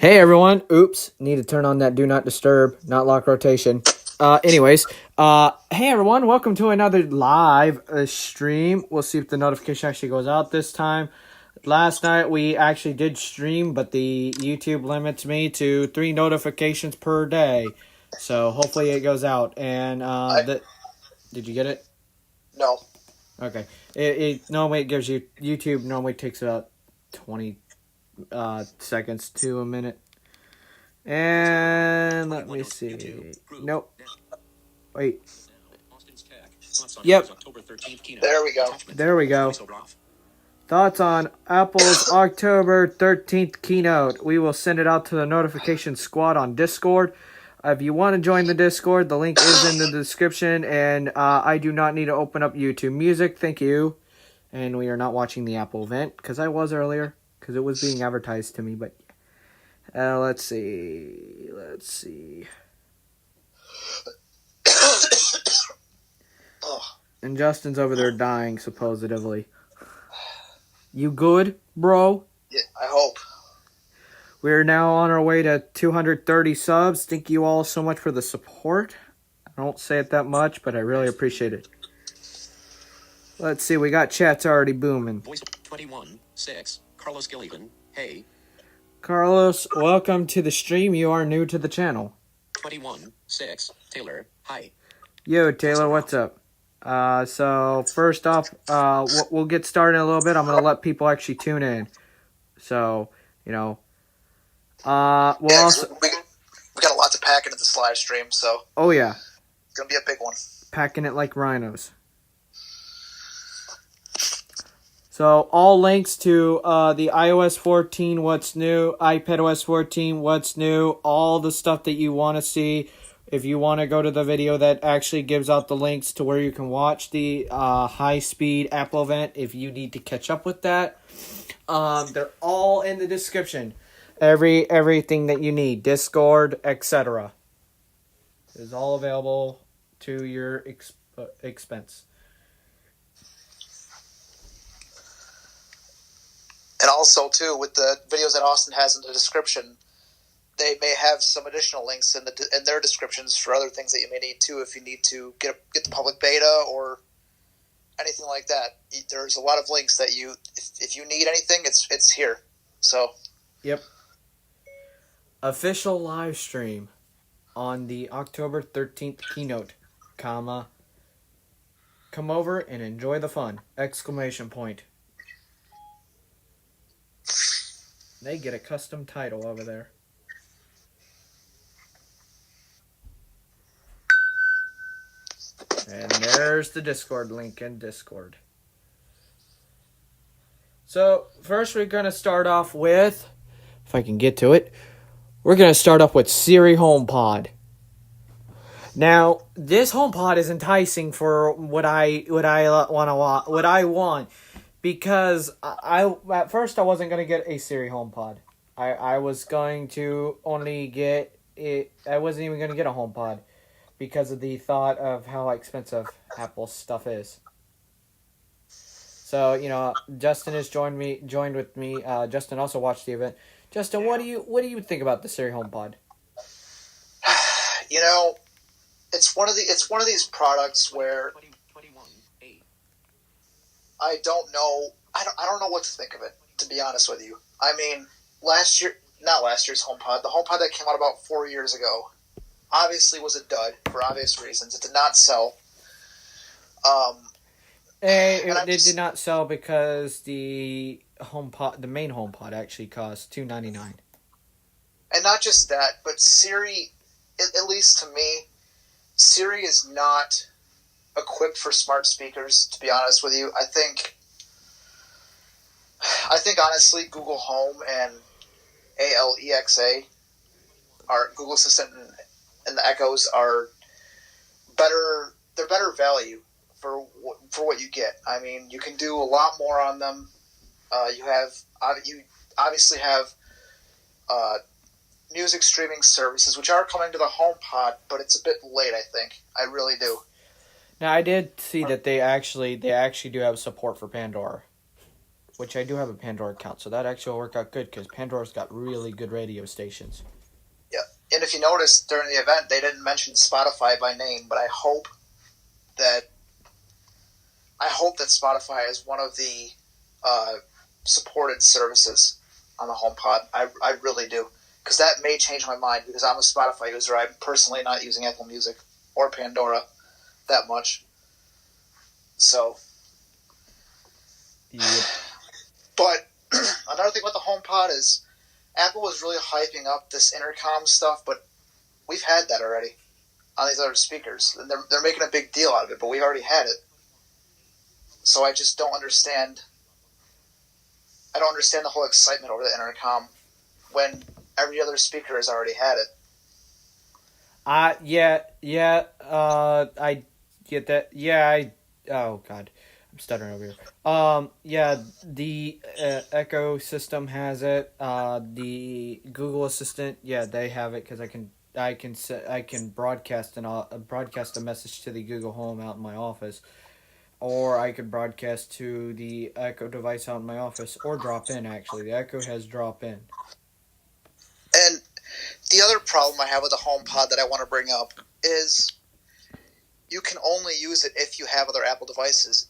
Hey everyone, oops, need to turn on that do not disturb, not lock rotation. Hey everyone, welcome to another live stream. We'll see if the notification actually goes out this time. Last night we actually did stream, but the YouTube limits me to 3 notifications per day. So hopefully it goes out. And did you get it? No. Okay. It normally gives you, YouTube normally takes about 20 seconds to a minute. And let me see. Nope. Wait. Yep. There we go. There we go. Thoughts on Apple's October 13th keynote. We will send it out to the notification squad on Discord. If you want to join the Discord, the link is in the description. And I do not need to open up YouTube Music. Thank you. And we are not watching the Apple event, because I was earlier, because it was being advertised to me. But let's see. And Justin's over there dying, supposedly. You good, bro? Yeah, I hope. We're now on our way to 230 subs. Thank you all so much for the support. I don't say it that much, but I really appreciate it. Let's see, we got chats already booming. Voice 21-6, Carlos Gilligan, hey. Carlos, welcome to the stream. You are new to the channel. 21-6, Taylor, hi. Yo, Taylor, what's up? So first off, we'll get started in a little bit. I'm going to let people actually tune in. So, we got a lot to pack into this live stream, so. Oh, yeah. It's going to be a big one. Packing it like rhinos. So all links to the iOS 14, what's new, iPadOS 14, what's new, all the stuff that you want to see. If you want to go to the video that actually gives out the links to where you can watch the high-speed Apple event, if you need to catch up with that, they're all in the description. Everything that you need, Discord, etc. is all available to your expense. And also, too, with the videos that Austin has in the description, they may have some additional links in their descriptions for other things that you may need, too, if you need to get the public beta or anything like that. There's a lot of links that if you need anything, it's here. So. Yep. Official live stream on the October 13th keynote, come over and enjoy the fun! ! They get a custom title over there. And there's the Discord link in Discord. So, first we're going to start off with, if I can get to it, we're going to start off with Siri HomePod. Now, this HomePod is enticing for what I want. Because at first I wasn't going to get a Siri HomePod. I was going to only get it. I wasn't even going to get a HomePod because of the thought of how expensive Apple stuff is. So, Justin has joined with me. Justin also watched the event. Justin, what do you think about the Siri HomePod? It's one of these products where I don't know. I don't know what to think of it, to be honest with you. I mean, not last year's HomePod, the HomePod that came out about 4 years ago, obviously was a dud for obvious reasons. It did not sell. It did not sell because the main HomePod actually cost $299. And not just that, but Siri, at least to me, Siri is not equipped for smart speakers, to be honest with you. I think honestly Google Home and Alexa, our Google Assistant and the Echoes are better. They're better value for what you get. I mean, you can do a lot more on them. You obviously have music streaming services, which are coming to the HomePod, but it's a bit late, I think. I really do. Now, I did see that they actually do have support for Pandora. which I do have a Pandora account, so that actually will work out good because Pandora's got really good radio stations. Yeah, and if you notice during the event, they didn't mention Spotify by name, but I hope that Spotify is one of the supported services on the HomePod. I really do, because that may change my mind, because I'm a Spotify user. I'm personally not using Apple Music or Pandora that much. So, Yep. but another thing about the HomePod is Apple was really hyping up this intercom stuff, but we've had that already on these other speakers. And they're making a big deal out of it, but we already had it. So I just don't understand. I don't understand the whole excitement over the intercom when every other speaker has already had it. I get that. Oh God, I'm stuttering over here. The Echo system has it. The Google Assistant, they have it because I can broadcast broadcast a message to the Google Home out in my office, or I could broadcast to the Echo device out in my office, or drop in. Actually, the Echo has drop in. And the other problem I have with the HomePod that I want to bring up is you can only use it if you have other Apple devices.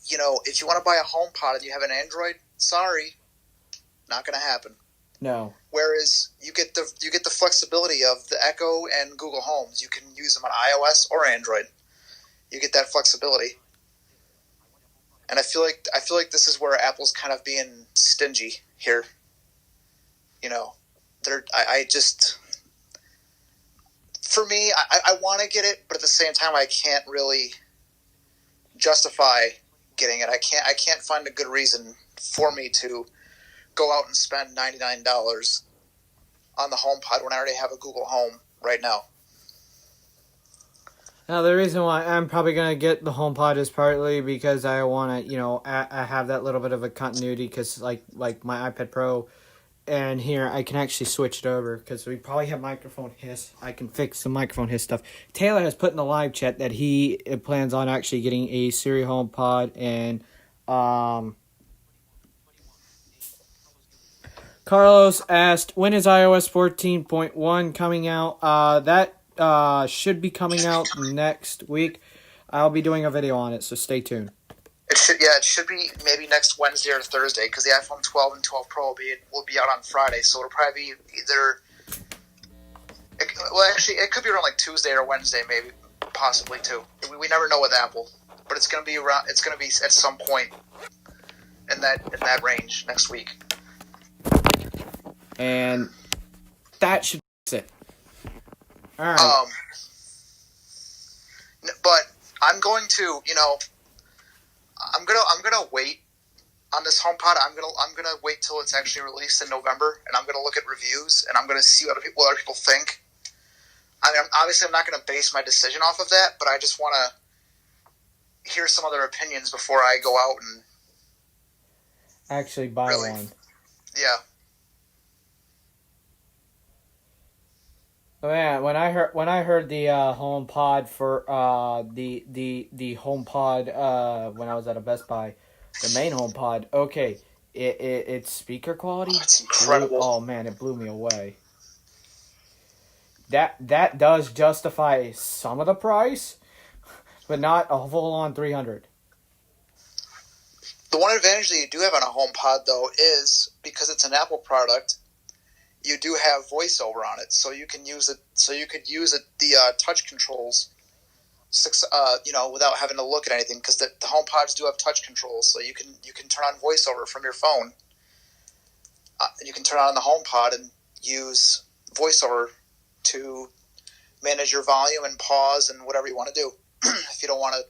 You know, if you want to buy a HomePod and you have an Android, sorry, not going to happen. No. Whereas you get the flexibility of the Echo and Google Homes. You can use them on iOS or Android. You get that flexibility. And I feel like this is where Apple's kind of being stingy here. You know, I just, for me, I want to get it, but at the same time, I can't really justify getting it. I can't find a good reason for me to go out and spend $99 on the HomePod when I already have a Google Home right now. Now, the reason why I'm probably going to get the HomePod is partly because I want to, I have that little bit of a continuity because, like my iPad Pro, and here I can actually switch it over because we probably have microphone hiss. I can fix the microphone hiss stuff. Taylor has put in the live chat that he plans on actually getting a Siri HomePod, and Carlos asked, when is iOS 14.1 coming out? That should be coming out next week. I'll be doing a video on it, so stay tuned. It should be maybe next Wednesday or Thursday, because the iPhone 12 and 12 Pro will be out on Friday, so it'll probably be either. It could be around like Tuesday or Wednesday, maybe, possibly too. We never know with Apple, but it's gonna be around. It's gonna be at some point in that range next week. And that should fix it. All right. But I'm going to, I'm gonna wait on this HomePod. I'm gonna wait till it's actually released in November, and I'm gonna look at reviews, and I'm gonna see what other people think. I mean, obviously, I'm not gonna base my decision off of that, but I just want to hear some other opinions before I go out and actually buy one. Yeah. Oh yeah, when I heard the HomePod for the HomePod when I was at a Best Buy, the main HomePod, okay, its speaker quality, it's incredible. It blew me away. That does justify some of the price, but not a full on $300. The one advantage that you do have on a HomePod, though, is because it's an Apple product, you do have voiceover on it, so you can use it. So you could use the touch controls, without having to look at anything, because the HomePods do have touch controls, so you can turn on voiceover from your phone. You can turn on the HomePod and use voiceover to manage your volume and pause and whatever you want to do. if you don't want to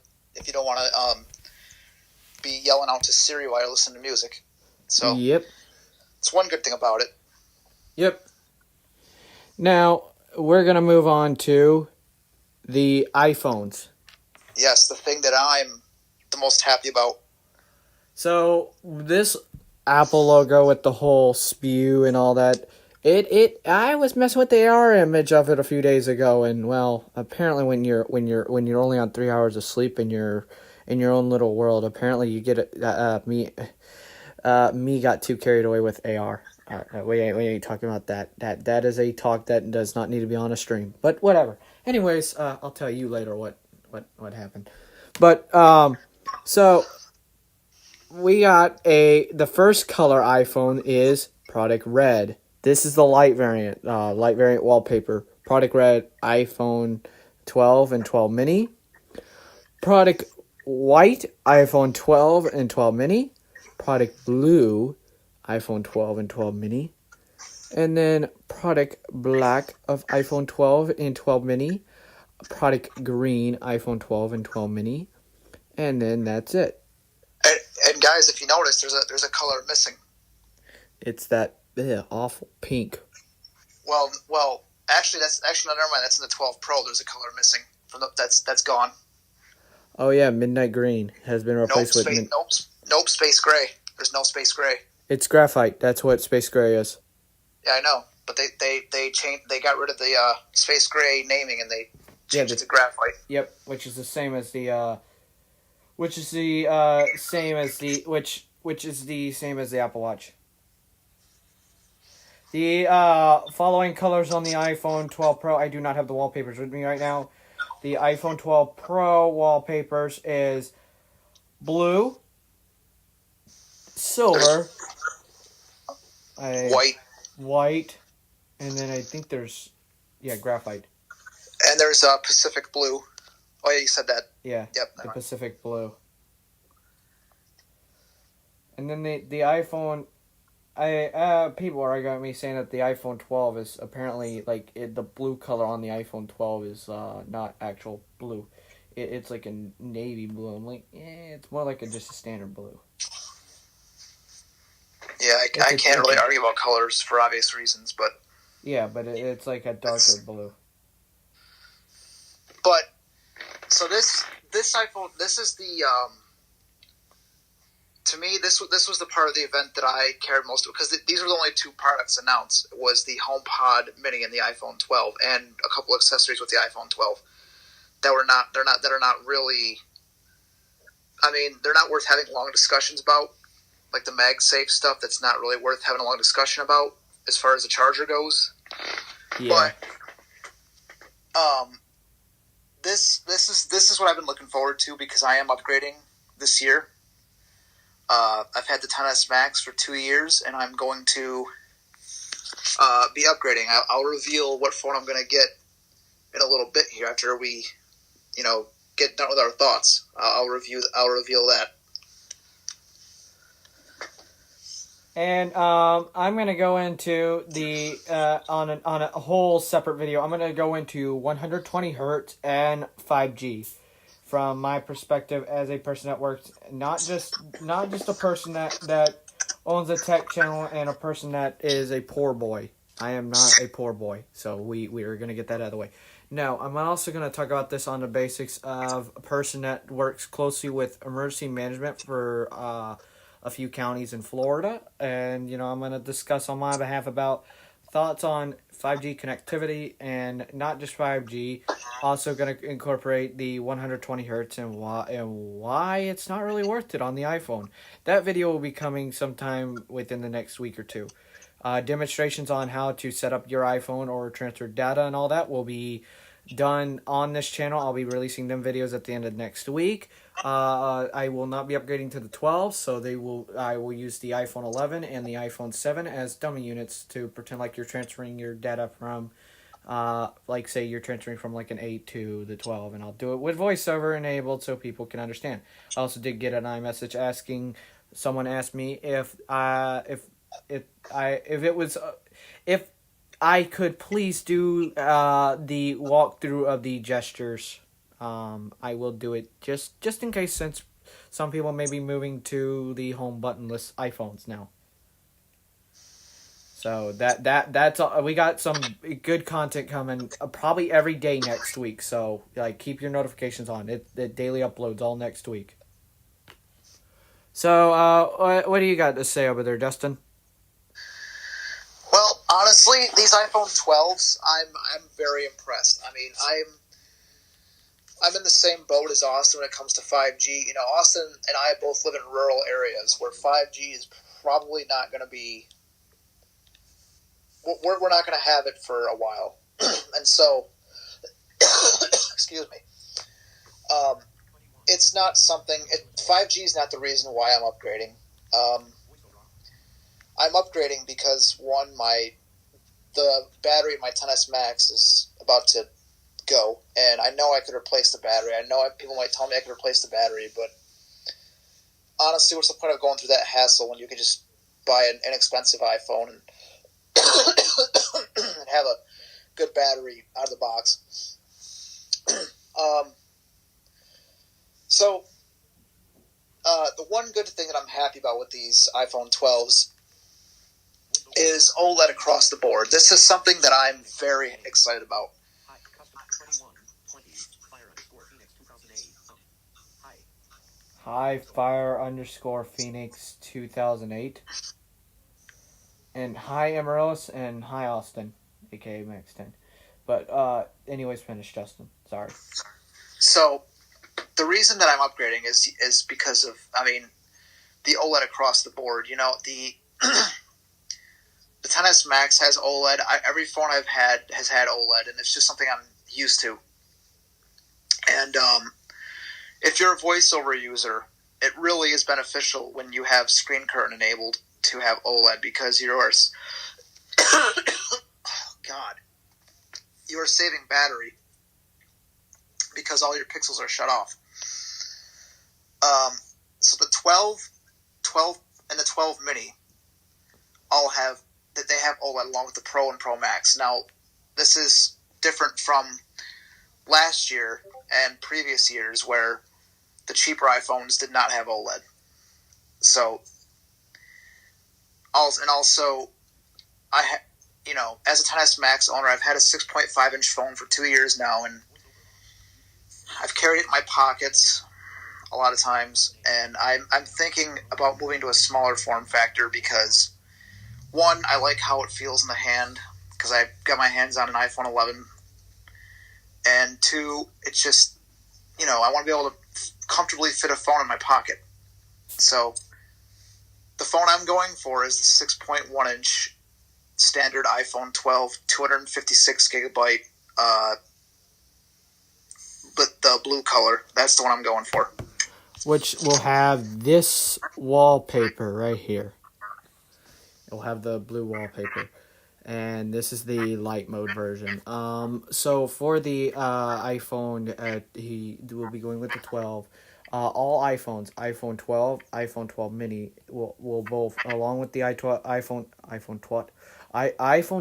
be yelling out to Siri while you're listening to music. So yep, it's one good thing about it. Yep. Now, we're going to move on to the iPhones. Yes, the thing that I'm the most happy about. So, this Apple logo with the whole spew and all that, I was messing with the AR image of it a few days ago, and well, apparently when you're only on 3 hours of sleep in your own little world, apparently you get Me got too carried away with AR. We ain't talking about that. That is a talk that does not need to be on a stream. But whatever. Anyways, I'll tell you later what happened. But so we got the first color iPhone is product red. This is the light variant wallpaper. Product red iPhone 12 and 12 mini. Product white iPhone 12 and 12 mini. Product blue iPhone 12 and 12 mini. And then product black of iPhone 12 and 12 mini. Product green iPhone 12 and 12 mini. And then that's it. And guys, if you notice, there's a color missing. It's that awful pink. Well, actually, no, never mind. That's in the 12 Pro. There's a color missing from that's gone. Oh yeah, midnight green has been replaced with. Nope, space gray. There's no space gray. It's graphite. That's what space gray is. Yeah, I know, but they changed. They got rid of the space gray naming and they changed it to graphite. Yep, which is the same as the same as the Apple Watch. The following colors on the iPhone 12 Pro. I do not have the wallpapers with me right now. The iPhone 12 Pro wallpapers is blue, silver, white, and then I think there's graphite. And there's Pacific blue. Oh yeah, you said that. Yeah. Yep. The Pacific blue. And then the iPhone. People are arguing with me saying that the iPhone 12 is apparently the blue color on the iPhone 12 is not actual blue. It's like a navy blue. I'm like, it's more like just a standard blue. Yeah, I can't really argue about colors for obvious reasons, but yeah, but it's like a darker blue. But so this iPhone, this is the to me, this was the part of the event that I cared most about, because these were the only two products announced. It was the HomePod Mini and the iPhone 12, and a couple accessories with the iPhone 12 that are not really. I mean, they're not worth having long discussions about, like the MagSafe stuff. That's not really worth having a long discussion about as far as the charger goes. Yeah. But this is what I've been looking forward to, because I am upgrading this year. I've had the XS Max for 2 years, and I'm going to be upgrading. I'll reveal what phone I'm going to get in a little bit here after we, get done with our thoughts. I'll reveal that. And I'm going to go into the on a whole separate video. I'm going to go into 120 hertz and 5G. From my perspective as a person that works, not just a person that owns a tech channel and a person that is a poor boy. I am not a poor boy, so we are going to get that out of the way. No, I'm also going to talk about this on the basics of a person that works closely with emergency management for a few counties in Florida, and I'm going to discuss on my behalf about thoughts on 5G connectivity, and not just 5G. Also going to incorporate the 120 hertz and why it's not really worth it on the iPhone. That video will be coming sometime within the next week or two. Demonstrations on how to set up your iPhone or transfer data and all that will be done on this channel. I'll be releasing them videos at the end of next week. I will not be upgrading to the 12, so I will use the iPhone 11 and the iPhone 7 as dummy units to pretend like you're transferring your data from, say you're transferring from like an 8 to the 12, and I'll do it with voiceover enabled so people can understand. I also did get an iMessage asking, someone asked me if I could please do the walkthrough of the gestures. I will do it just in case, since some people may be moving to the home buttonless iPhones now. So that's all. We got some good content coming probably every day next week. So keep your notifications on. It daily uploads all next week. So what do you got to say over there, Dustin? Well, honestly, these iPhone 12s, I'm very impressed. I mean, I'm in the same boat as Austin when it comes to 5G. Austin and I both live in rural areas where 5G is probably not going to be. We're not going to have it for a while, and so, excuse me. It's not something. 5G is not the reason why I'm upgrading. I'm upgrading because one, the battery in my 10s Max is about to go, and I know I could replace the battery. I know people might tell me I could replace the battery, but honestly, what's the point of going through that hassle when you can just buy an inexpensive iPhone and and have a good battery out of the box? So, the one good thing that I'm happy about with these iPhone 12s is OLED across the board. This is something that I'm very excited about. Hi, Fire_Phoenix 2008. And hi, Amaryllis, and hi, Austin, aka Max 10. But, anyways, finish, Justin. Sorry. So, the reason that I'm upgrading is because of, the OLED across the board. You know, the 10s Max has OLED. Every phone I've had has had OLED, and it's just something I'm used to. And if you're a voiceover user, it really is beneficial when you have screen curtain enabled to have OLED, because you are you are saving battery because all your pixels are shut off. So the 12, and the 12 mini all have OLED along with the Pro and Pro Max. Now, this is different from last year and previous years where the cheaper iPhones did not have OLED. So, also, as a 10s Max owner, I've had a 6.5-inch phone for 2 years now, and I've carried it in my pockets a lot of times, and I'm thinking about moving to a smaller form factor because, one, I like how it feels in the hand because I got my hands on an iPhone 11, and two, it's just, I want to be able to comfortably fit a phone in my pocket. So the phone I'm going for is the 6.1-inch standard iPhone 12, 256 gigabyte, but the blue color. That's the one I'm going for. Which will have this wallpaper right here. It'll have the blue wallpaper. And this is the light mode version. So for the iPhone, he will be going with the 12. All iPhones, iPhone 12, iPhone 12 mini, will both, along with the iPhone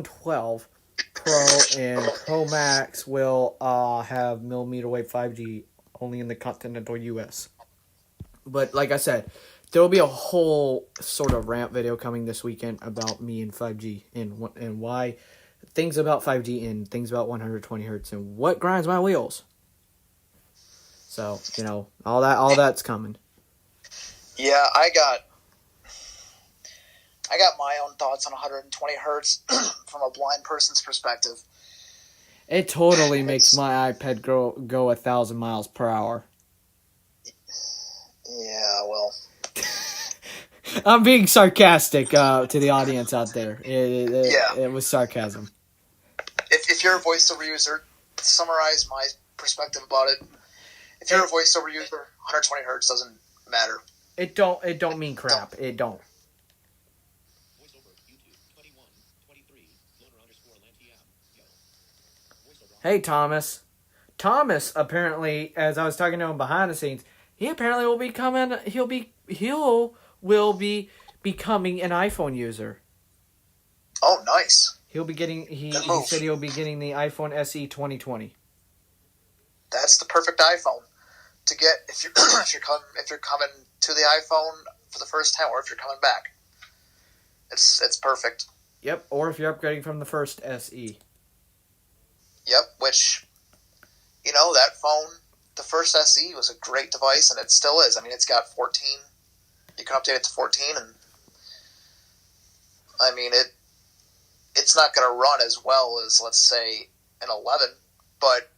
12 Pro and Pro Max will have millimeter wave 5G only in the continental US. But like I said, there will be a whole sort of rant video coming this weekend about me and 5G and why things about 5G and things about 120 hertz and what grinds my wheels. So, all that's coming. Yeah, I got my own thoughts on 120 hertz from a blind person's perspective. It totally makes my iPad go 1,000 miles per hour. Yeah, well, I'm being sarcastic to the audience out there. It was sarcasm. If you're a voiceover user, to summarize my perspective about it, if you're a voiceover user, 120 hertz doesn't matter. It don't mean crap. It don't. Hey, Thomas. Thomas apparently, as I was talking to him behind the scenes, he apparently will be coming. Will be becoming an iPhone user. Oh, nice. He'll be getting. He said he'll be getting the iPhone SE 2020. That's the perfect iPhone to get if you're if you're coming to the iPhone for the first time, or if you're coming back. It's perfect. Yep. Or if you're upgrading from the first SE. Yep. Which, that phone, the first SE was a great device, and it still is. I mean, it's got 14. You can update it to 14, and I mean it's not going to run as well as, let's say, an 11, but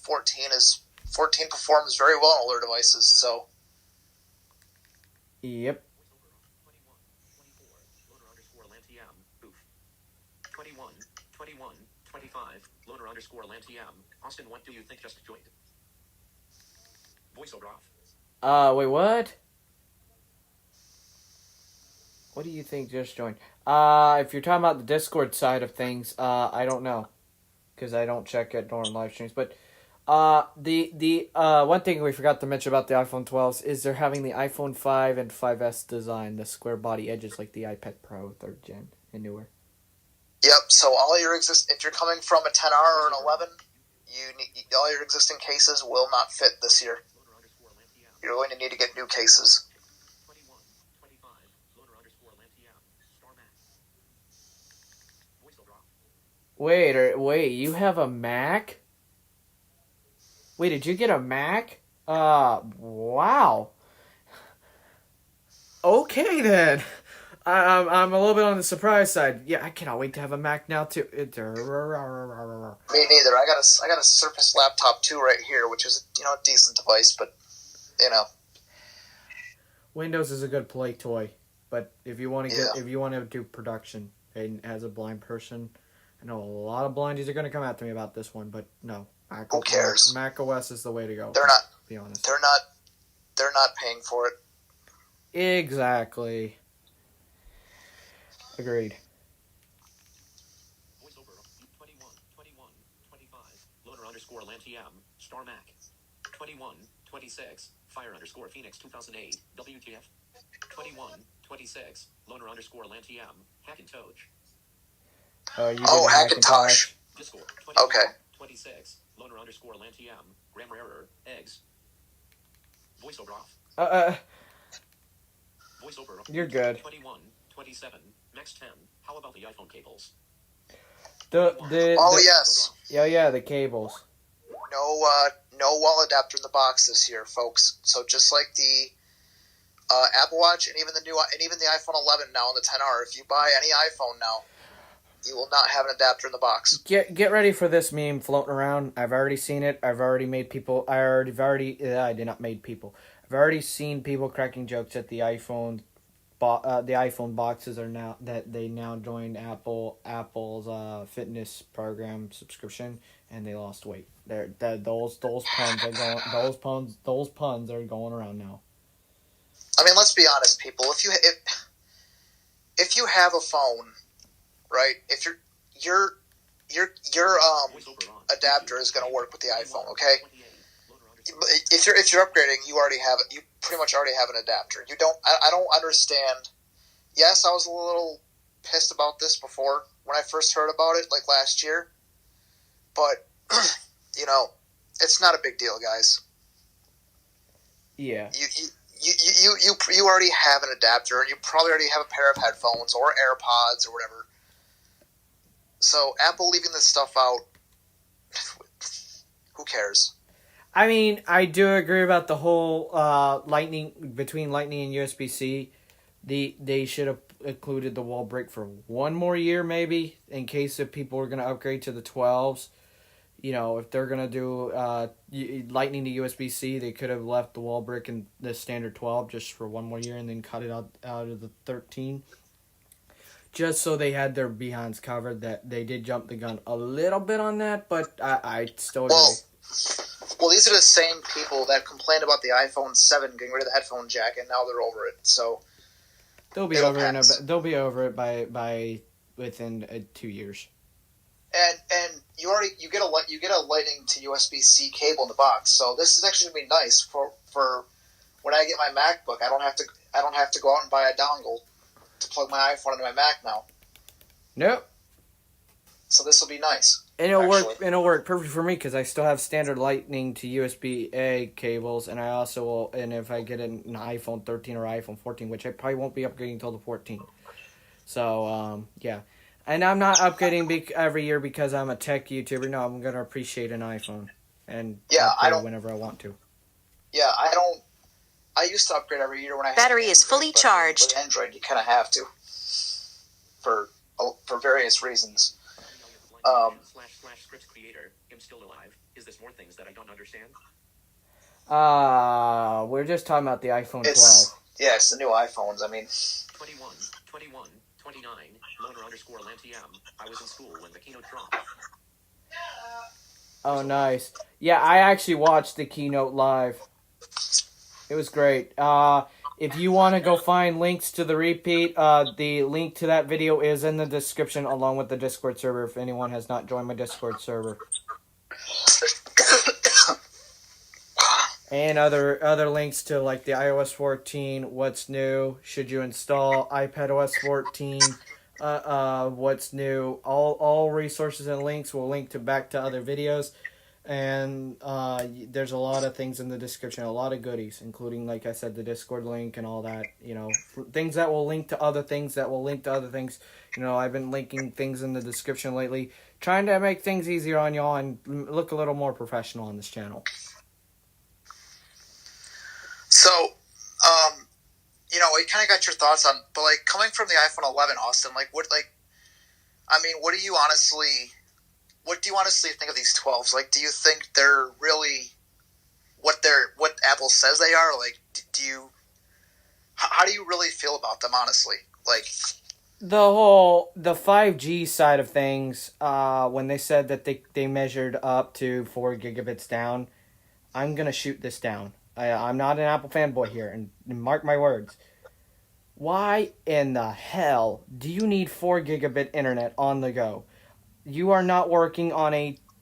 14 performs very well on older devices. So yep. 21, 25, loner underscore LantM. Austin, what do you think just joined? Voiceover off. Wait, what? What do you think just joined? If you're talking about the Discord side of things, I don't know. Because I don't check it during live streams. But, the one thing we forgot to mention about the iPhone 12s is they're having the iPhone 5 and 5S design, the square body edges like the iPad Pro 3rd gen and newer. Yep. So all your if you're coming from a 10R or an 11, all your existing cases will not fit this year. You're going to need to get new cases. 21, 25, loner underscore LantM. Star Max. Voiceover off. Wait, you have a Mac? Wait, did you get a Mac? Wow. Okay then. I'm a little bit on the surprise side. Yeah, I cannot wait to have a Mac now too. Me neither. I got a Surface laptop too right here, which is a decent device, but Windows is a good play toy, but if you want to do production and as a blind person, I know a lot of blindies are going to come after me about this one, but no. Who cares? Mac OS is the way to go. They're not. To be honest. They're not paying for it. Exactly. Agreed. Voiceover 21, 21, 25, loner underscore LantM. Star Mac. 21, 26, fire underscore Phoenix 2008. WTF. 21, 26, loner underscore LantM. Hackintosh. Hackintosh. Discord. 21, Okay. 26, loner underscore LantM. Grammar error. Eggs. Voiceover off. Voiceover. You're good. 21, 27, Max 10. How about the iPhone cables? Yes. Yeah, the cables. No wall adapter in the box this year, folks. So just like the Apple Watch and even the iPhone 11 now and the 10R, if you buy any iPhone now, you will not have an adapter in the box. Get ready for this meme floating around. I've already seen it. I've already seen people cracking jokes at the iPhone. The iPhone boxes are now that they now joined Apple's fitness program subscription, and they lost weight. Those puns are going around now. I mean, let's be honest, people. If you have a phone, right? If your adapter is going to work with the iPhone, okay? If you're upgrading, you already have it. You pretty much already have an adapter. You don't. I don't understand. Yes, I was a little pissed about this before when I first heard about it, like last year. But it's not a big deal, guys. Yeah. You already have an adapter, and you probably already have a pair of headphones or AirPods or whatever. So Apple leaving this stuff out, who cares? I mean, I do agree about the whole Lightning and USB-C. They should have included the wall brick for one more year, maybe, in case if people are going to upgrade to the 12s. If they're going to do Lightning to USB-C, they could have left the wall brick in the standard 12 just for one more year and then cut it out of the 13. Just so they had their behinds covered. That they did jump the gun a little bit on that, but I still agree. Well, these are the same people that complained about the iPhone 7 getting rid of the headphone jack, and now they're over it. So they'll be over it. They'll be over it by within 2 years. And you get a Lightning to USB-C cable in the box. So this is actually gonna be nice for when I get my MacBook. I don't have to go out and buy a dongle to plug my iPhone into my Mac now. Nope. So this will be nice. And it'll work perfect for me because I still have standard Lightning to USB-A cables, and I also will. And if I get an iPhone 13 or iPhone 14, which I probably won't be upgrading until the 14. So yeah, and I'm not upgrading every year because I'm a tech YouTuber. No, I'm gonna appreciate an iPhone and upgrade whenever I want to. Yeah, I don't. I used to upgrade every year when I had battery is fully charged. With Android, you kind of have to for various reasons. Script creator. I'm still alive. Is this more things that I don't understand? We're just talking about the iPhone 12. Yeah, it's the new iPhones. I mean, 21, 29, loner underscore LantM. I was in school when the keynote dropped. Oh, nice. Yeah, I actually watched the keynote live. It was great. If you want to go find links to the repeat, the link to that video is in the description along with the Discord server if anyone has not joined my Discord server. And other links to like the iOS 14, what's new, should you install iPadOS 14, what's new, all resources and links will link to back to other videos. And there's a lot of things in the description, a lot of goodies, including, like I said, the Discord link and all that, things that will link to other things that will link to other things. I've been linking things in the description lately, trying to make things easier on y'all and look a little more professional on this channel. So, we kind of got your thoughts on, but like coming from the iPhone 11, Austin, what do you honestly think of these 12s? Like, do you think they're really what Apple says they are? Like, how do you really feel about them, honestly? Like, the 5G side of things, when they said that they measured up to 4 gigabits down, I'm gonna shoot this down. I'm not an Apple fanboy here, and mark my words. Why in the hell do you need 4 gigabit internet on the go? You are not working on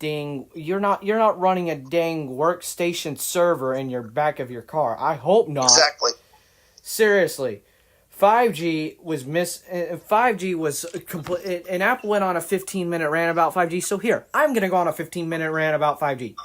you're not running a dang workstation server in your back of your car. I hope not. Exactly. Seriously. 5G was complete, and Apple went on a 15-minute rant about 5G. So here, I'm going to go on a 15-minute rant about 5G.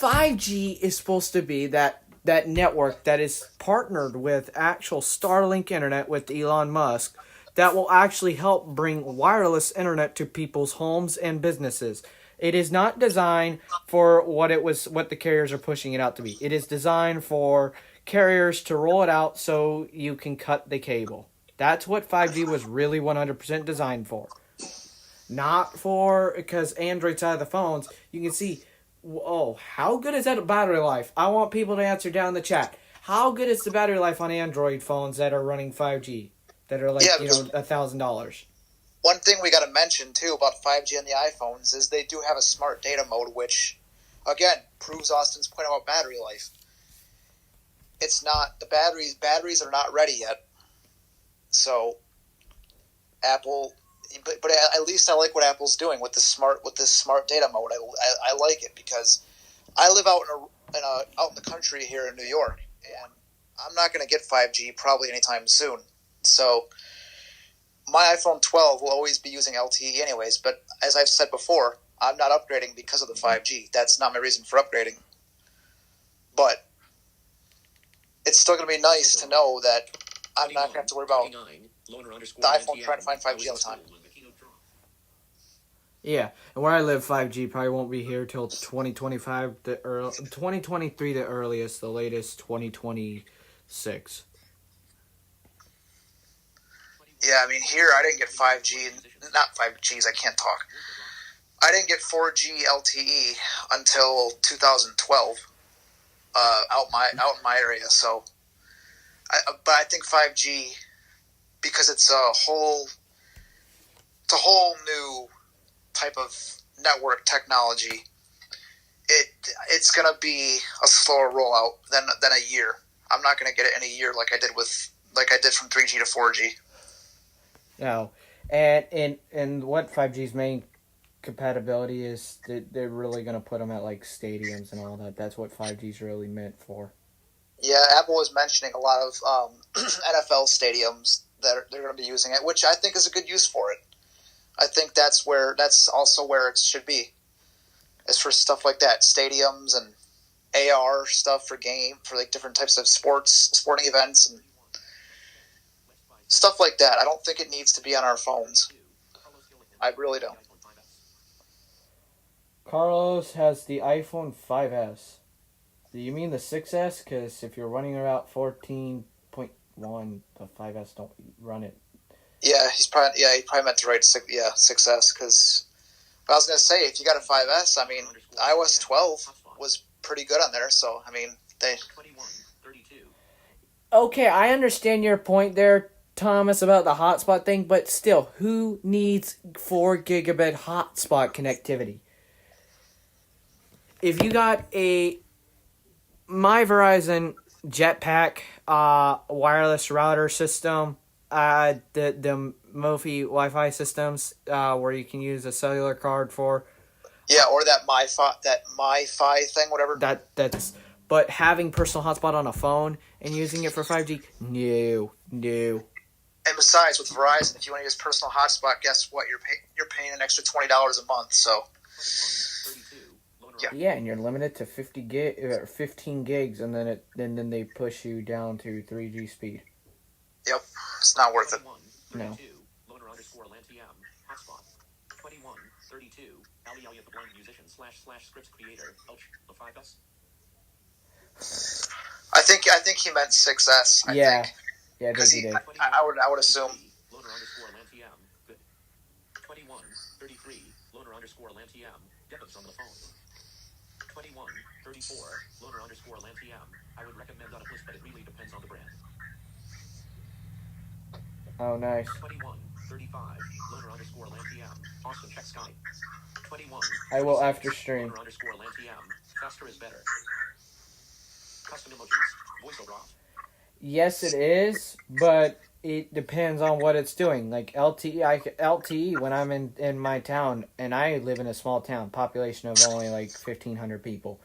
5G is supposed to be that network that is partnered with actual Starlink internet with Elon Musk that will actually help bring wireless internet to people's homes and businesses. It is not designed for what the carriers are pushing it out to be. It is designed for carriers to roll it out so you can cut the cable. That's what 5G was really 100% designed for. Not for, because Android side of the phones, you can see, how good is that battery life? I want people to answer down in the chat. How good is the battery life on Android phones that are running 5G? That are like, $1,000. One thing we got to mention, too, about 5G on the iPhones is they do have a smart data mode, which, again, proves Austin's point about battery life. It's not, the batteries are not ready yet. So, Apple, but at least I like what Apple's doing with this smart data mode. I like it because I live out in the country here in New York, and I'm not going to get 5G probably anytime soon. So my iPhone 12 will always be using LTE anyways, but as I've said before, I'm not upgrading because of the 5G. That's not my reason for upgrading. But it's still going to be nice to know that I'm not going to have to worry about the iPhone trying to find 5G all the time. Yeah, and where I live, 5G probably won't be here till 2025, 2023 the earliest, the latest 2026. Yeah, I mean, here I didn't get 5G, not 5Gs, I can't talk. I didn't get 4G LTE until 2012 out in my area. So, but I think 5G, because it's a whole new type of network technology, it's gonna be a slower rollout than a year. I'm not gonna get it in a year like I did from 3G to 4G. No, and what 5G's main compatibility is, they're really going to put them at like stadiums and all that. That's what 5G's really meant for. Yeah, Apple was mentioning a lot of NFL stadiums that they're going to be using it, which I think is a good use for it. I think that's also where it should be, is for stuff like that, stadiums and AR stuff for like different types of sporting events and stuff like that. I don't think it needs to be on our phones. I really don't. Carlos has the iPhone 5S. Do you mean the 6S? Because if you're running about 14.1, the 5S don't run it. Yeah, he probably meant to write 6S, because I was going to say, if you got a 5S, I mean, iOS 12 was pretty good on there, so, I mean, they... Okay, I understand your point there, Thomas, about the hotspot thing, but still, who needs 4 gigabit hotspot connectivity? If you got my Verizon Jetpack wireless router system, the Mophie Wi-Fi systems where you can use a cellular card for. Yeah, or that MiFi thing, whatever. But having personal hotspot on a phone and using it for 5G, no. And besides, with Verizon, if you want to use personal hotspot, guess what? You're paying an extra $20 a month. So. Yeah, and you're limited to 15 gigs, and then they push you down to 3G speed. Yep, it's not worth it. No. Loner underscore Lantiam hotspot 2132 Ali Elliot the blind musician / scripts creator the 5S. I think he meant 6S. I think. Yeah, because he did. I would assume. Loner underscore Lantiam good 2133 Loner underscore Lantiam debits on the phone 2134 Loner underscore Lantiam. I would recommend Oculus, but it really depends on the brand. Oh, nice. 2135 Loner underscore Lantiam. Austin check Skype. 21. I will after stream. Loner underscore Lantiam. Faster is better. Custom emojis. Voice over off. Yes, it is, but it depends on what it's doing. Like LTE, when I'm in my town, and I live in a small town, population of only like 1,500 people,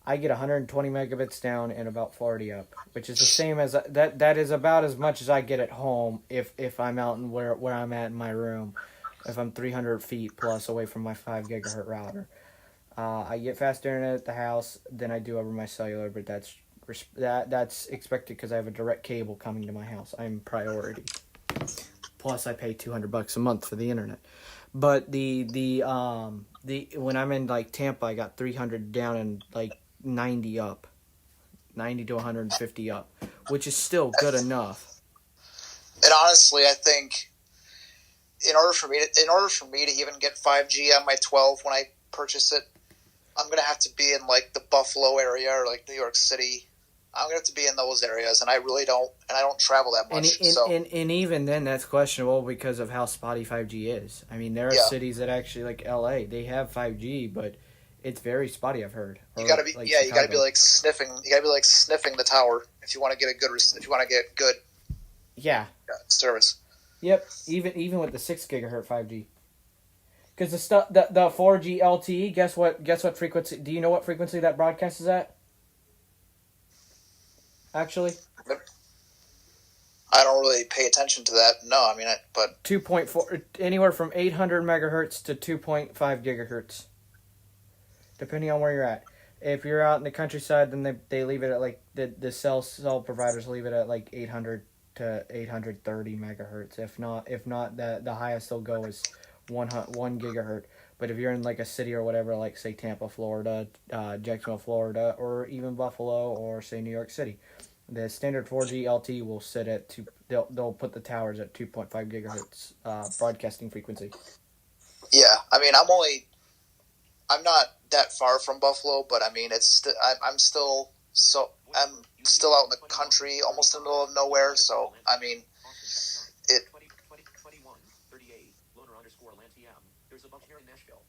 I get 120 megabits down and about 40 up, which is the same as that is about as much as I get at home if I'm out in where I'm at in my room, if I'm 300 feet plus away from my 5 gigahertz router. I get faster internet at the house than I do over my cellular, but that's expected because I have a direct cable coming to my house. I'm priority. Plus, I pay $200 a month for the internet. But the when I'm in like Tampa, I got 300 down and like 90 up, 90 to 150 up, which is still good enough. And honestly, I think in order for me to even get 5G on my 12 when I purchase it, I'm gonna have to be in like the Buffalo area or like New York City. I'm gonna have to be in those areas, and I don't travel that much. And even then, that's questionable because of how spotty 5G is. I mean, there are cities that actually, like LA, they have 5G, but it's very spotty. I've heard. You gotta be sniffing. You gotta be like sniffing the tower if you want to get good service. Yep. Even with the 6 gigahertz 5G. Because the 4G LTE, guess what frequency? Do you know what frequency that broadcast is at? Actually, I don't really pay attention to that. No, I mean, but 2.4, anywhere from 800 megahertz to 2.5 gigahertz, depending on where you're at. If you're out in the countryside, then they leave it at like the cell providers leave it at like 800 to 830 megahertz. If not, the highest they'll go is 1 gigahertz. But if you're in like a city or whatever, like say Tampa, Florida, Jacksonville, Florida, or even Buffalo, or say New York City, the standard 4G LTE will sit at they'll put the towers at 2.5 gigahertz broadcasting frequency. Yeah, I mean, I'm not that far from Buffalo, but I mean, I'm still out in the country, almost in the middle of nowhere. So I mean, it. There's a bunch here in Nashville.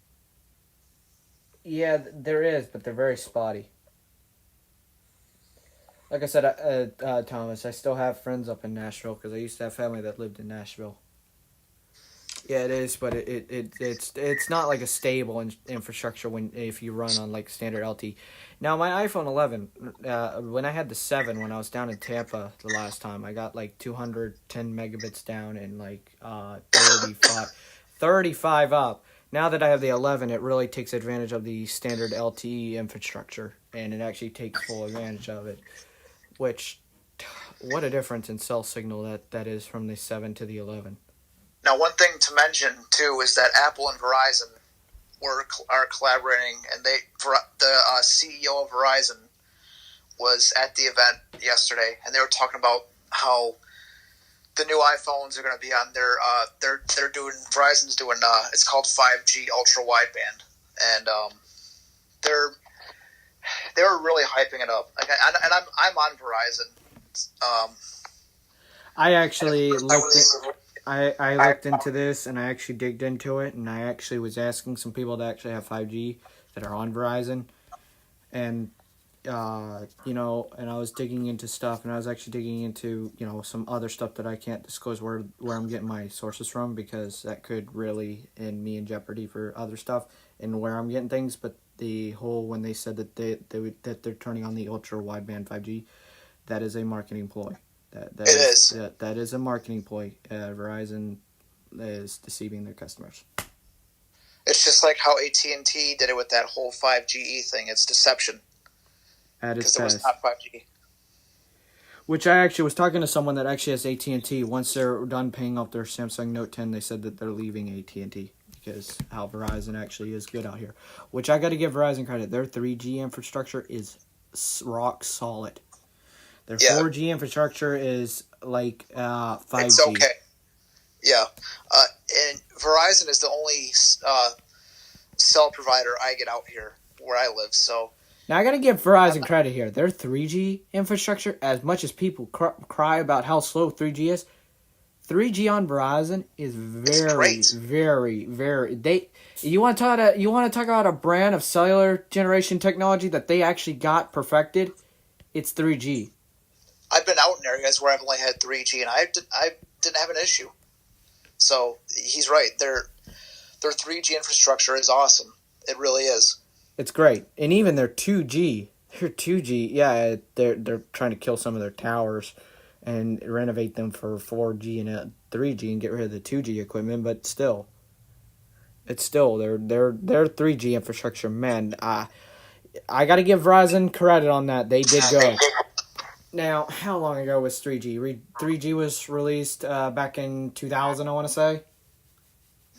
Yeah, there is, but they're very spotty. Like I said, Thomas, I still have friends up in Nashville because I used to have family that lived in Nashville. Yeah, it is, but it's not like a stable infrastructure if you run on like standard LTE. Now my iPhone 11, when I had the 7, when I was down in Tampa the last time, I got like 210 megabits down and like 35 up. Now that I have the 11, it really takes advantage of the standard LTE infrastructure, and it actually takes full advantage of it. Which, what a difference in cell signal that is from the 7 to the 11. Now, one thing to mention too is that Apple and Verizon are collaborating, and the CEO of Verizon was at the event yesterday, and they were talking about how the new iPhones are going to be on their Verizon's doing it's called 5G ultra wideband, and they were really hyping it up. Like, and I'm on Verizon. I actually I looked was I looked into this, and I actually digged into it, and I actually was asking some people that actually have 5G that are on Verizon, and and I was digging into stuff, and I was actually digging into some other stuff that I can't disclose where I'm getting my sources from, because that could really end me in jeopardy for other stuff and where I'm getting things. But the whole, when they said that they're turning on the ultra wideband 5G, that is a marketing ploy. That is a marketing ploy. Verizon is deceiving their customers. It's just like how AT&T did it with that whole 5GE thing. It's deception. Because it was not 5G. Which I actually was talking to someone that actually has AT&T. Once they're done paying off their Samsung Note 10, they said that they're leaving AT&T because how Verizon actually is good out here. Which I got to give Verizon credit. Their 3G infrastructure is rock solid. Their 4G infrastructure is like 5G. It's okay. Yeah. And Verizon is the only cell provider I get out here where I live, so... Now, I got to give Verizon credit here. Their 3G infrastructure, as much as people cry about how slow 3G is, 3G on Verizon is very, very, very... You want to talk about a brand of cellular generation technology that they actually got perfected? It's 3G. I've been out in areas where I've only had 3G, and I didn't have an issue. So, he's right. Their 3G infrastructure is awesome. It really is. It's great. And even their 2G, yeah, they're trying to kill some of their towers and renovate them for 4G and 3G and get rid of the 2G equipment, but still. It's still their 3G infrastructure, man. I got to give Verizon credit on that. They did go. Now, how long ago was 3G? 3G was released back in 2000, I want to say.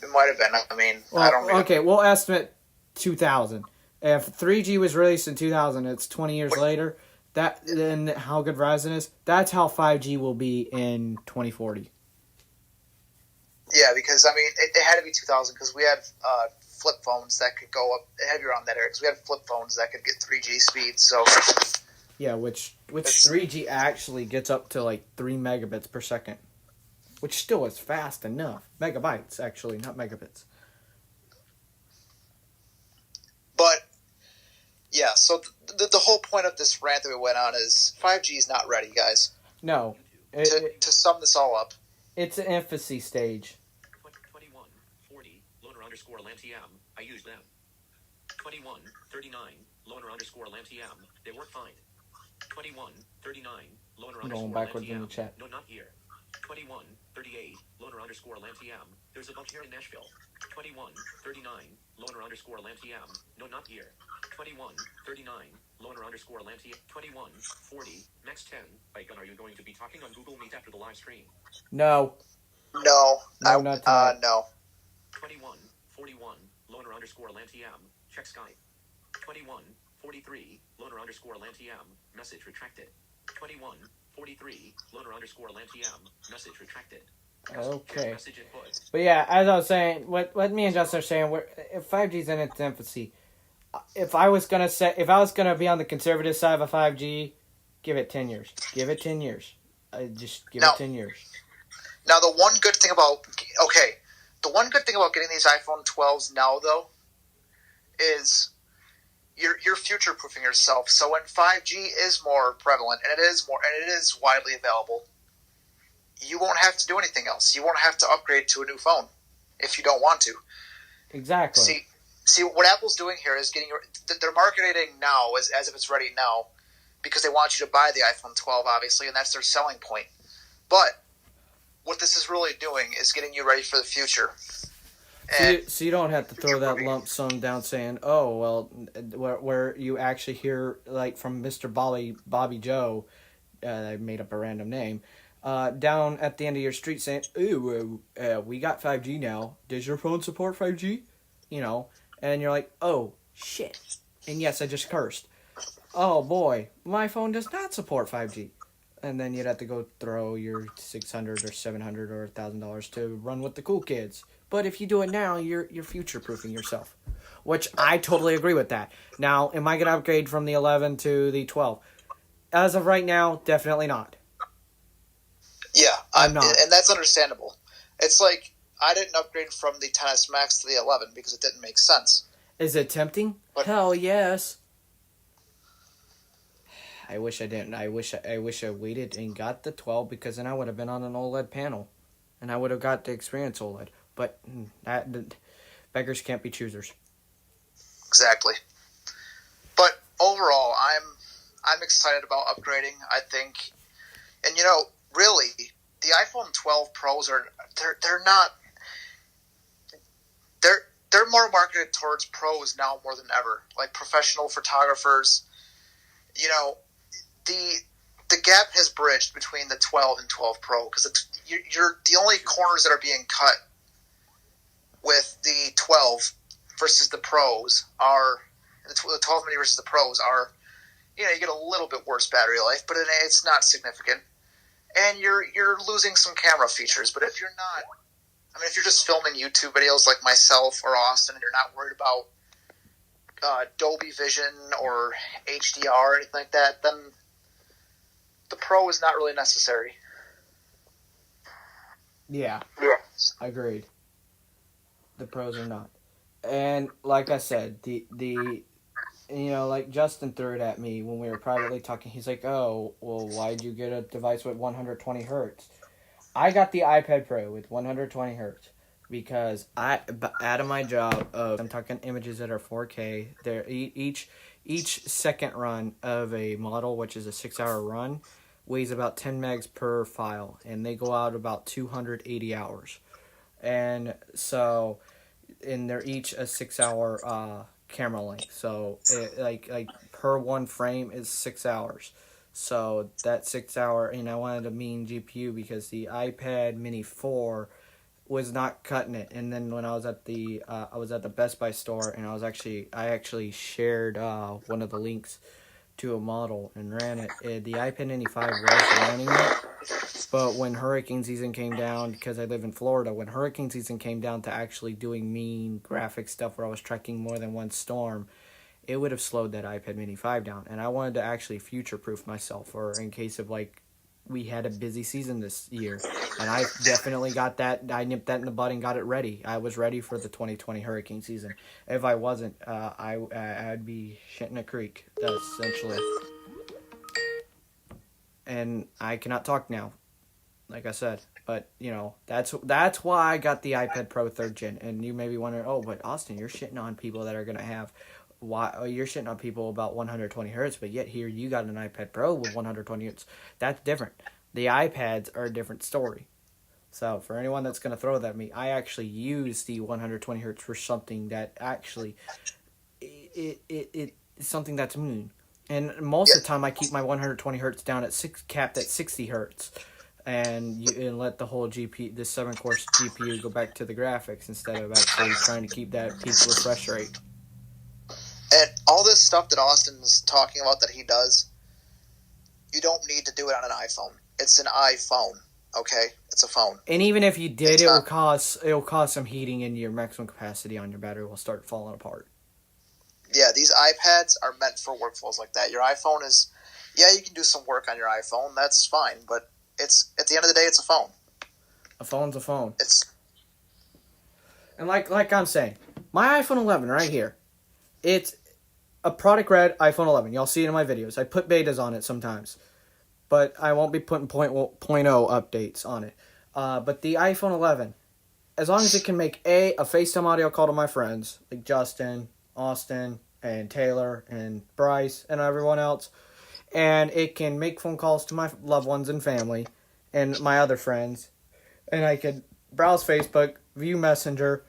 It might have been. I mean, well, I don't really... Okay, we'll estimate 2000. If 3G was released in 2000, it's 20 years later. Then how good Verizon is, that's how 5G will be in 2040. Yeah, because, I mean, it had to be 2000 because we had flip phones that could go up heavier on that area because we had flip phones that could get 3G speeds, so... Yeah, which 3G actually gets up to like 3 megabits per second, which still is fast enough. Megabytes, actually, not megabits. But, yeah, so the whole point of this rant that we went on is 5G is not ready, guys. No. To sum this all up. It's an infancy stage. 2140 loner_lantm. I use them. 2139 loner_lantm. They work fine. 2139 loner_lantm. Going backwards in the chat. No, not here. 2138 loner_lantm. There's a bunch here in Nashville. 2139 loner_lantm. No, not here. 2139 loner_lantm. 2140 max 10. Bacon, are you going to be talking on Google Meet after the live stream? No. No, not tonight. No. 2141 loner_lantm. Check Skype. 2143 loner_lantm. Message retracted. 2143 loner_lantm. Message retracted. Okay. Message input. But yeah, as I was saying, what me and Justin are saying, if 5G's in its infancy, if I was gonna be on the conservative side of a 5G, give it 10 years. Give it 10 years. Just give it 10 years. Now, the one good thing about getting these iPhone 12s now, though, is you're future proofing yourself. So when 5G is more prevalent and it is widely available, you won't have to do anything else. You won't have to upgrade to a new phone if you don't want to. Exactly. See what Apple's doing here is they're marketing now as if it's ready now because they want you to buy the iPhone 12, obviously, and that's their selling point. But what this is really doing is getting you ready for the future. So you don't have to throw that lump sum down saying, oh, well, where you actually hear, like, from Mr. Bobby Joe, I made up a random name, down at the end of your street saying, ooh, we got 5G now. Does your phone support 5G? And you're like, oh, shit. And yes, I just cursed. Oh, boy, my phone does not support 5G. And then you'd have to go throw your $600 or $700 or $1,000 to run with the cool kids. But if you do it now, you're future-proofing yourself. Which I totally agree with that. Now, am I going to upgrade from the 11 to the 12? As of right now, definitely not. Yeah, I'm not. and that's understandable. It's like I didn't upgrade from the 10s Max to the 11 because it didn't make sense. Is it tempting? But- Hell yes. I wish I didn't. I wish I waited and got the 12 because then I would have been on an OLED panel, and I would have got the experience OLED. But beggars can't be choosers. Exactly. But overall, I'm excited about upgrading. I think, and really, the iPhone 12 Pros they're not they're more marketed towards pros now more than ever, like professional photographers. The gap has bridged between the 12 and 12 Pro because you're the only corners that are being cut with the 12 versus the Pros are the 12 mini versus the Pros are you get a little bit worse battery life, but it's not significant, and you're losing some camera features. But if you're not, if you're just filming YouTube videos like myself or Austin, and you're not worried about Dolby Vision or HDR or anything like that, then the Pro is not really necessary. Yeah. Yeah. Agreed. The Pros are not. And like I said, like Justin threw it at me when we were privately talking. He's like, "Oh, well, why'd you get a device with 120 hertz?" I got the iPad Pro with 120 hertz because out of my job I'm talking images that are 4K. They're each second run of a model, which is a 6-hour run, weighs about 10 megs per file, and they go out about 280 hours. And so, and they're each a 6-hour camera length. So, like per one frame is 6 hours. So that 6 hour, and I wanted a mean GPU because the iPad Mini 4 was not cutting it. And then when I was at the Best Buy store, and I actually shared one of the links to a model and ran it. The iPad Mini 5 was running it, but when hurricane season came down, because I live in Florida, when hurricane season came down to actually doing mean graphic stuff where I was tracking more than one storm, it would have slowed that iPad Mini 5 down. And I wanted to actually future-proof myself, or in case of we had a busy season this year. And I definitely got that. I nipped that in the bud and got it ready. I was ready for the 2020 hurricane season. If I wasn't, I'd be shitting a creek, essentially. And I cannot talk now, like I said. But, that's why I got the iPad Pro 3rd Gen. And you may be wondering, oh, but Austin, you're shitting on people that are going to have... Why you're shitting on people about 120 hertz, but yet here you got an iPad Pro with 120 hertz. That's different. The iPads are a different story. So for anyone that's going to throw that at me, I actually use the 120 hertz for something that actually it's something that's mean. And most of the time I keep my 120 hertz down at capped at 60 hertz, and let the whole the 7-core GPU go back to the graphics instead of actually trying to keep that peak refresh rate. And all this stuff that Austin's talking about that he does, you don't need to do it on an iPhone. It's an iPhone, okay? It's a phone. And even if you did, it'll cause some heating, and your maximum capacity on your battery will start falling apart. Yeah, these iPads are meant for workflows like that. Your iPhone is, you can do some work on your iPhone. That's fine, but it's at the end of the day, it's a phone. A phone's a phone. And like I'm saying, my iPhone 11 right here, it's a product red iPhone 11. Y'all see it in my videos. I put betas on it sometimes, but I won't be putting 0.0 updates on it. But the iPhone 11, as long as it can make a FaceTime audio call to my friends, like Justin, Austin, and Taylor, and Bryce, and everyone else, and it can make phone calls to my loved ones and family, and my other friends, and I could browse Facebook, view Messenger,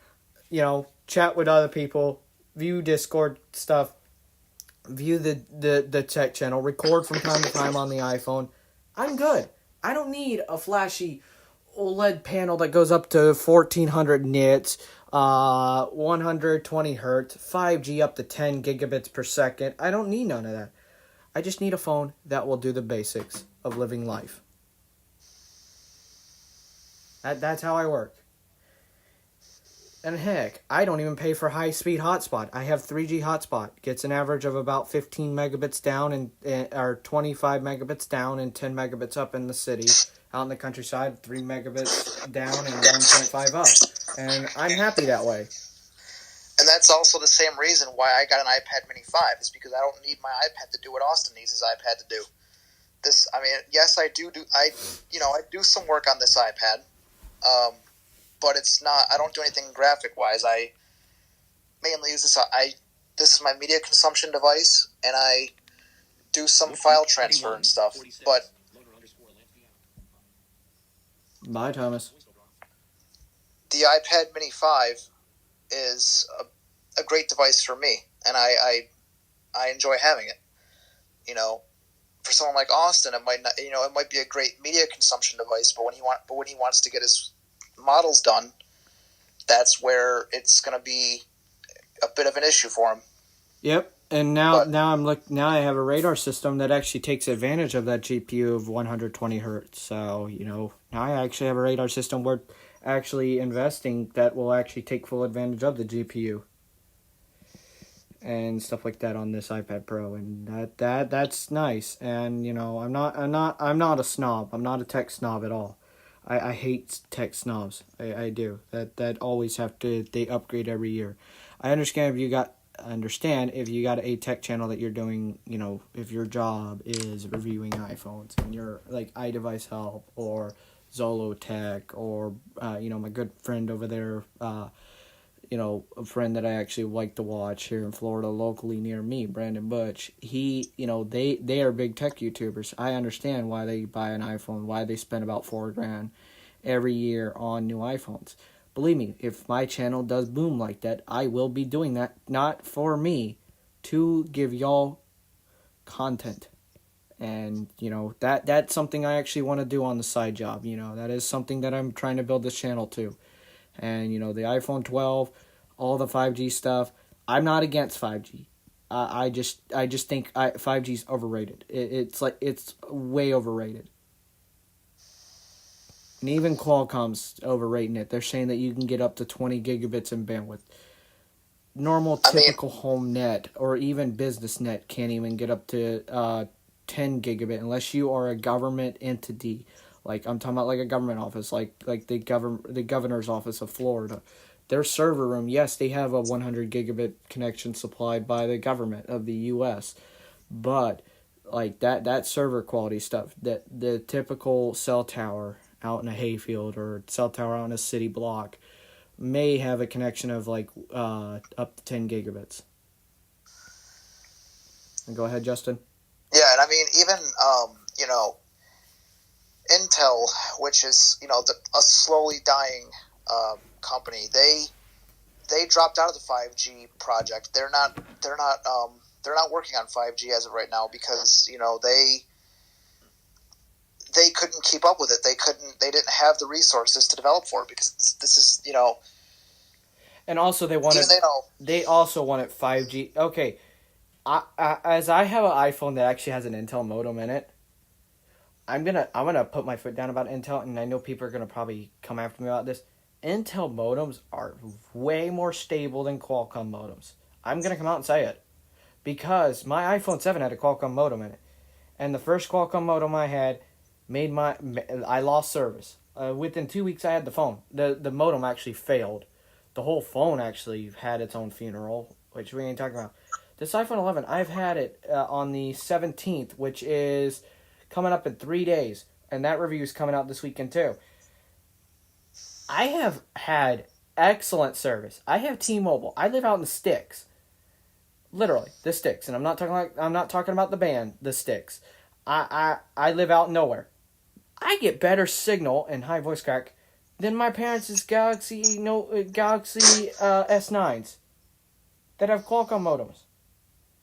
chat with other people, view Discord stuff, view the tech channel, record from time to time on the iPhone, I'm good. I don't need a flashy OLED panel that goes up to 1400 nits, 120 hertz, 5G up to 10 gigabits per second. I don't need none of that. I just need a phone that will do the basics of living life. That's how I work. And heck, I don't even pay for high-speed hotspot. I have 3G hotspot. Gets an average of about 15 megabits down or 25 megabits down and 10 megabits up in the city. out in the countryside, 3 megabits down and 1.5 up. And I'm happy that way. And that's also the same reason why I got an iPad Mini 5, is because I don't need my iPad to do what Austin needs his iPad to do. This, I mean, yes, I do some work on this iPad, but it's not, I don't do anything graphic-wise. I mainly use this, this is my media consumption device, and I do some file transfer and stuff, but... Bye, Thomas. The iPad Mini 5 is a great device for me, and I enjoy having it. You know, for someone like Austin, it might not. You know, it might be a great media consumption device, but when he wants to get his models done, that's where it's going to be a bit of an issue for him. Yep. And now I have a radar system that actually takes advantage of that GPU of 120 hertz. So, you know, now I actually have a radar system worth actually investing that will actually take full advantage of the GPU and stuff like that on this iPad Pro, and that's nice. And you know, I'm not a snob. I'm not a tech snob at all. I hate tech snobs. I do. That always have to, they upgrade every year. I understand if you got a tech channel that you're doing, you know, if your job is reviewing iPhones and you're like iDevice Help or Zolotech or, you know, my good friend over there, you know, a friend that I actually like to watch here in Florida locally near me, Brandon Butch, he, you know, they are big tech YouTubers. I understand why they buy an iPhone, why they spend about $4,000 every year on new iPhones. Believe me, if my channel does boom like that, I will be doing that, not for me, to give y'all content. And, you know, that's something I actually want to do on the side job. You know, that is something that I'm trying to build this channel to. And, you know, the iPhone 12, all the 5G stuff, I'm not against 5G. I just think 5G is overrated. It's way overrated. And even Qualcomm's overrating it. They're saying that you can get up to 20 gigabits in bandwidth. Normal, typical home net or even business net can't even get up to 10 gigabit unless you are a government entity. Like, I'm talking about like a government office, like the governor's office of Florida. Their server room, yes, they have a 100 gigabit connection supplied by the government of the U.S., but like that server quality stuff, that the typical cell tower out in a hayfield or cell tower out in a city block may have a connection of like up to 10 gigabits. And go ahead, Justin. Yeah, and I mean, even, you know, Intel, which is, you know, a slowly dying company, they dropped out of the 5G project. They're not working on 5G as of right now because, you know, they couldn't keep up with it. They didn't have the resources to develop for it because this is, you know. And also they also wanted 5G. Okay, as I have an iPhone that actually has an Intel modem in it, I'm gonna put my foot down about Intel, and I know people are gonna probably come after me about this. Intel modems are way more stable than Qualcomm modems. I'm gonna come out and say it because my iPhone 7 had a Qualcomm modem in it, and the first Qualcomm modem I had I lost service. Within 2 weeks, I had the phone. The modem actually failed. The whole phone actually had its own funeral, which we ain't talking about. This iPhone 11, I've had it on the 17th, which is coming up in 3 days, and that review is coming out this weekend too. I have had excellent service. I have T-Mobile. I live out in the sticks, literally the sticks, and I'm not talking about the band, the sticks. I live out nowhere. I get better signal and high voice crack than my parents' Galaxy S9s that have Qualcomm modems.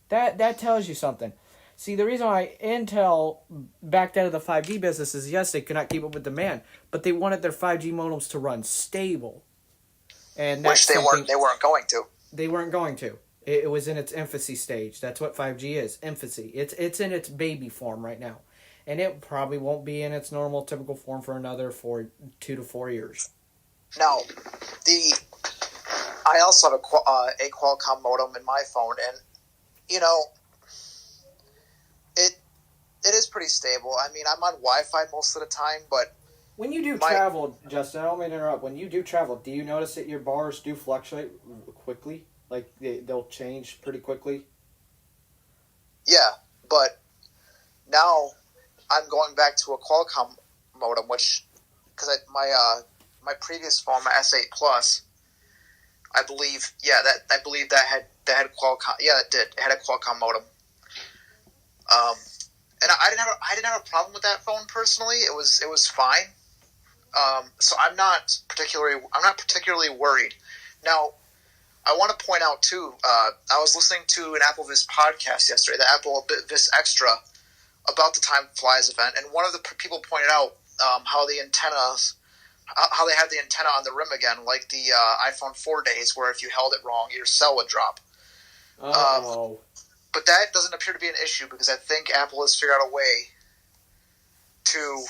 That tells you something. See, the reason why Intel backed out of the 5G business is, yes, they could not keep up with demand, but they wanted their 5G modems to run stable. And that's which they weren't going to. They weren't going to. It was in its infancy stage. That's what 5G is, infancy. It's in its baby form right now. And it probably won't be in its normal, typical form for another 2 to 4 years. Now, I also have a Qualcomm modem in my phone, and, you know, it is pretty stable. I mean, I'm on Wi-Fi most of the time, but When you do travel, Justin, I don't mean to interrupt. When you do travel, do you notice that your bars do fluctuate quickly? Like, they'll change pretty quickly? Yeah, but now I'm going back to a Qualcomm modem, which, because my previous phone, my S8 Plus, I believe that had Qualcomm. Yeah, it did. It had a Qualcomm modem. And I didn't have a problem with that phone personally. It was fine. So I'm not particularly worried. Now, I want to point out too. I was listening to an Apple Vis podcast yesterday, the Apple Vis Extra, about the Time Flies event, and one of the people pointed out how they had the antenna on the rim again, like the iPhone 4 days, where if you held it wrong, your cell would drop. But that doesn't appear to be an issue because I think Apple has figured out a way to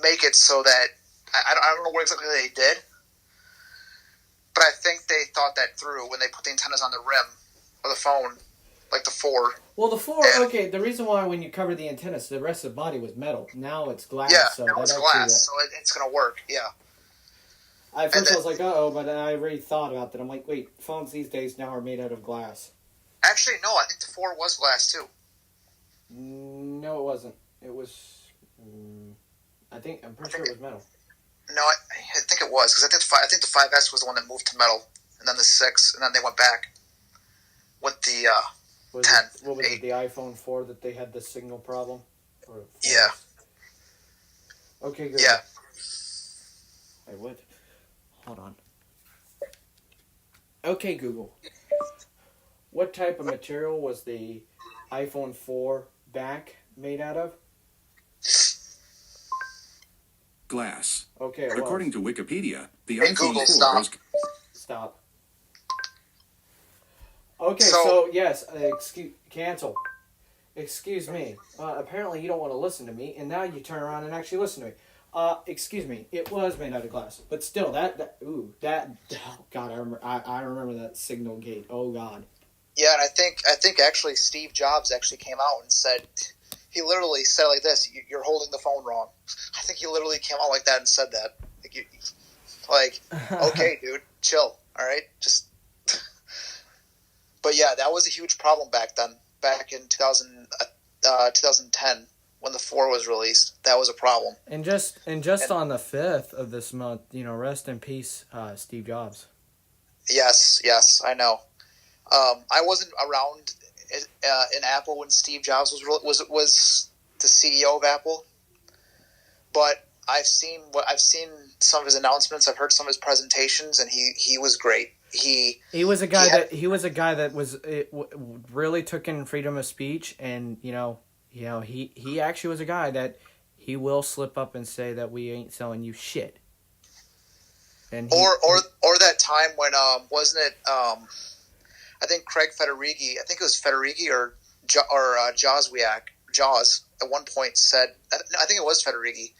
make it so that I don't know what exactly they did, but I think they thought that through when they put the antennas on the rim of the phone, like the 4. Well, the 4, okay, the reason why when you cover the antennas, the rest of the body was metal. Now it's glass. Yeah, so now it's glass, so it's going to work, yeah. At first I was like, uh-oh, but then I really thought about that. I'm like, wait, phones these days now are made out of glass. Actually, no, I think the 4 was glass, too. No, it wasn't. It was... I'm pretty sure it was metal. No, I think it was, because I think the 5S was the one that moved to metal, and then the 6, and then they went back with the 10. What was it, the iPhone 4 that they had the signal problem? Yeah. Okay, good. Yeah. Wait, what? Hold on. Okay, Google. What type of material was the iPhone 4 back made out of? Glass. Okay, according to Wikipedia, the hey, iPhone Google, 4 was... Stop. Okay, so yes, cancel. Excuse me. Apparently you don't want to listen to me, and now you turn around and actually listen to me. Excuse me. It was made out of glass, but still, oh God, I remember that signal gate. Oh God. Yeah, and I think actually Steve Jobs actually came out and said, he literally said it like this: "You're holding the phone wrong." I think he literally came out like that and said that. Okay, dude, chill. All right, just. But yeah, that was a huge problem back then. Back in 2010, when the 4 was released, that was a problem. And just on the 5th of this month, rest in peace, Steve Jobs. Yes, I know. I wasn't around in Apple when Steve Jobs was the CEO of Apple, but I've seen some of his announcements. I've heard some of his presentations, and he was great. He was a guy that was really took in freedom of speech, and he actually was a guy that he will slip up and say that we ain't selling you shit. And or that time when wasn't it I think Craig Federighi, I think it was Federighi or Jaws at one point said, I think it was Federighi,